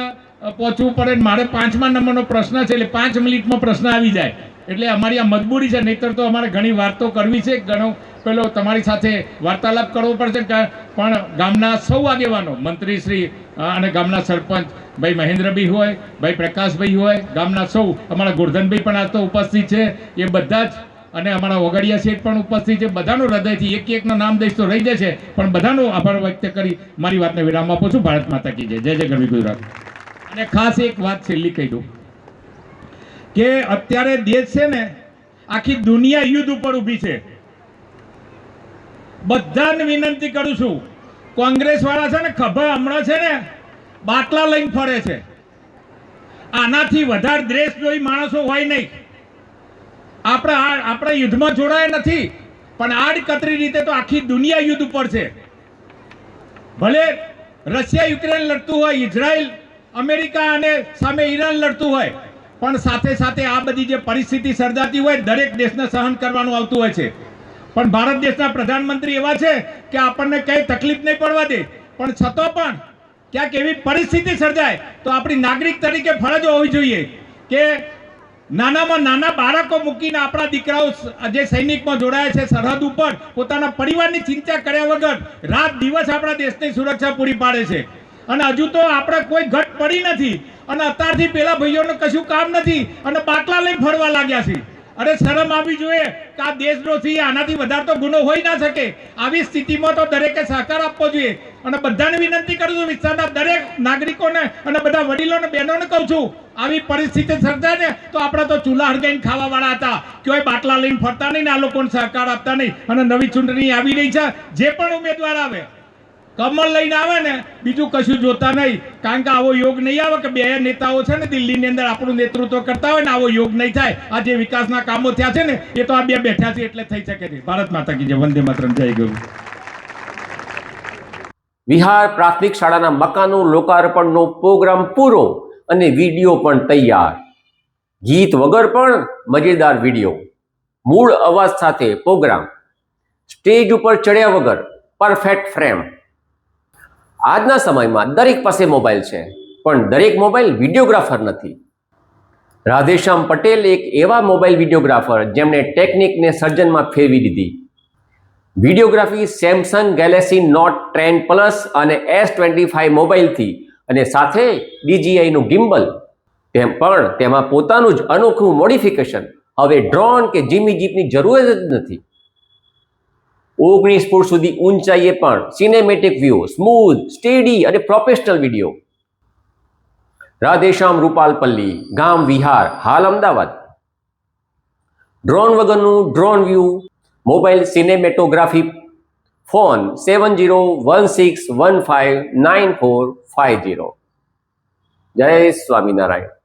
પહોંચવું પડે. મારે 5મા નંબરનો પ્રશ્ન છે એટલે 5 મિનિટમાં પ્રશ્ન આવી જાય. એટલે અમારી આ મજબૂરી છે. નહીંતર તો અમારે ઘણી વાતો કરવી છે, ઘણો પેલો તમારી સાથે વાર્તાલાપ કરવો પડશે. પણ ગામના સૌ આગેવાનો, મંત્રીશ્રી અને ગામના સરપંચ ભાઈ મહેન્દ્રભાઈ હોય, ભાઈ પ્રકાશભાઈ હોય, ગામના સૌ, અમારા ગોરધનભાઈ પણ આ તો ઉપસ્થિત છે, એ બધા જ, અને અમારા ઓગડિયા શેઠ પણ ઉપસ્થિત છે. બધાનો હૃદયથી એકનું નામ દઈશ તો રહી જશે. પણ બધાનો આભાર વ્યક્ત કરી મારી વાતને વિરામ આપું છું. ભારત માતા કી જય. જય જય ગરવી ગુજરાત. અને ખાસ એક વાત છેલ્લી કહી દઉં કે અત્યારે દેશ છે ને આખી દુનિયા યુદ્ધ ઉપર ઊભી છે. બધાને વિનંતી કરું છું, કોંગ્રેસ વાળા છે ને ખભા હમણાં છે ને બાટલા લઈને ફરે છે. આનાથી વધારે દ્વેષ માણસો હોય નહીં. આપણે યુદ્ધમાં જોડાયા નથી, પણ આડકતરી રીતે તો આખી દુનિયા યુદ્ધ ઉપર છે. ભલે રશિયા યુક્રેન લડતું હોય, ઇઝરાયલ અમેરિકા અને સામે ઈરાન લડતું હોય, પણ સાથે સાથે આ બધી જે પરિસ્થિતિ સર્જાતી હોય દરેક દેશને સહન કરવાનું આવતું હોય છે. પણ ભારત દેશના પ્રધાનમંત્રી એવા છે કે આપણને કઈ તકલીફ નહીં પડવા દે. પણ છતાં પણ ક્યાંક એવી પરિસ્થિતિ સર્જાય તો આપણી નાગરિક તરીકે ફરજો હોવી જોઈએ કે નાનામાં નાના બાળકો મૂકીને આપણા દીકરાઓ જે સૈનિકમાં જોડાયા છે સરહદ ઉપર પોતાના પરિવારની ચિંતા કર્યા વગર રાત દિવસ આપણા દેશની સુરક્ષા પૂરી પાડે છે. અને હજુ તો આપણે કોઈ ઘટ પડી નથી અને અત્યારથી પેલા ભાઈઓને કશું કામ નથી અને બાટલા લઈને ફરવા લાગ્યા છે. અરે શરમ આવવી જોઈએ કે આ દેશદ્રોહી આનાથી વધારે તો ગુનો હોઈ ના શકે. આવી સ્થિતિમાં તો દરેકે સહકાર આપવો જોઈએ. અને બધાને વિનંતી કરું છું, વિસ્તારના દરેક નાગરિકોને અને બધા વડીલોને બહેનોને કહું છું, આવી પરિસ્થિતિ સર્જાય ને તો આપણે તો ચૂલા હળગાઈને ખાવા વાળા હતા, કોઈ બાટલા લઈને ફરતા નહીં ને આ લોકોને સહકાર આપતા નહીં. અને નવી ચૂંટણી આવી રહી છે, જે પણ ઉમેદવાર આવે કમળ લઈને આવે ને, બીજું કશું જોતા નહીં. કારણ કે આવો યોગ નહીં આવે કે બે નેતાઓ છે ને દિલ્હીની અંદર આપણું નેતૃત્વ કરતા હોય ને, આવો યોગ નહીં થાય. આ જે વિકાસના કામો થયા છે ને એ તો આ બે બેઠા છે એટલે થઈ શકે છે. ભારત માતા કી જય. વંદે માતરમ. જય ગૌ. વિહાર પ્રાથમિક શાળાના મકાનો લોકાર્પણનો પ્રોગ્રામ પૂરો અને વિડીયો પણ તૈયાર. ગીત વગર પણ મજેદાર વિડીયો, મૂળ અવાજ સાથે પ્રોગ્રામ, સ્ટેજ ઉપર ચડ્યા વગર પરફેક્ટ ફ્રેમ. આજના સમયમાં દરેક પાસે મોબાઈલ છે, પણ દરેક મોબાઈલ વિડીયોગ્રાફર નથી. રાધેશ્યામ પટેલ એક એવા મોબાઈલ વિડીયોગ્રાફર જેમણે ટેકનિકને સર્જનમાં ફેરવી દીધી. Videography Samsung Galaxy Note 10 plus અને S25 મોબાઈલથી અને સાથે DJI નું ગિમ્બલ, તેમાં પોતાનું જ અનોખું મોડિફિકેશન. હવે ડ્રોન કે જીમી જીપની જરૂર જ નથી. 19 ફૂટ સુધી ઊંચાઈએ પણ સિનેમેટિક વ્યૂ, સ્મૂથ, સ્ટેડી અને પ્રોફેશનલ વિડીયો. રાધેશ્યામ રૂપાલપલ્લી, ગામ વિહાર, હાલ અમદાવાદ. ડ્રોન વગરનું drone view, mobile cinematography. Phone 7016159450. જય સ્વામિનારાયણ.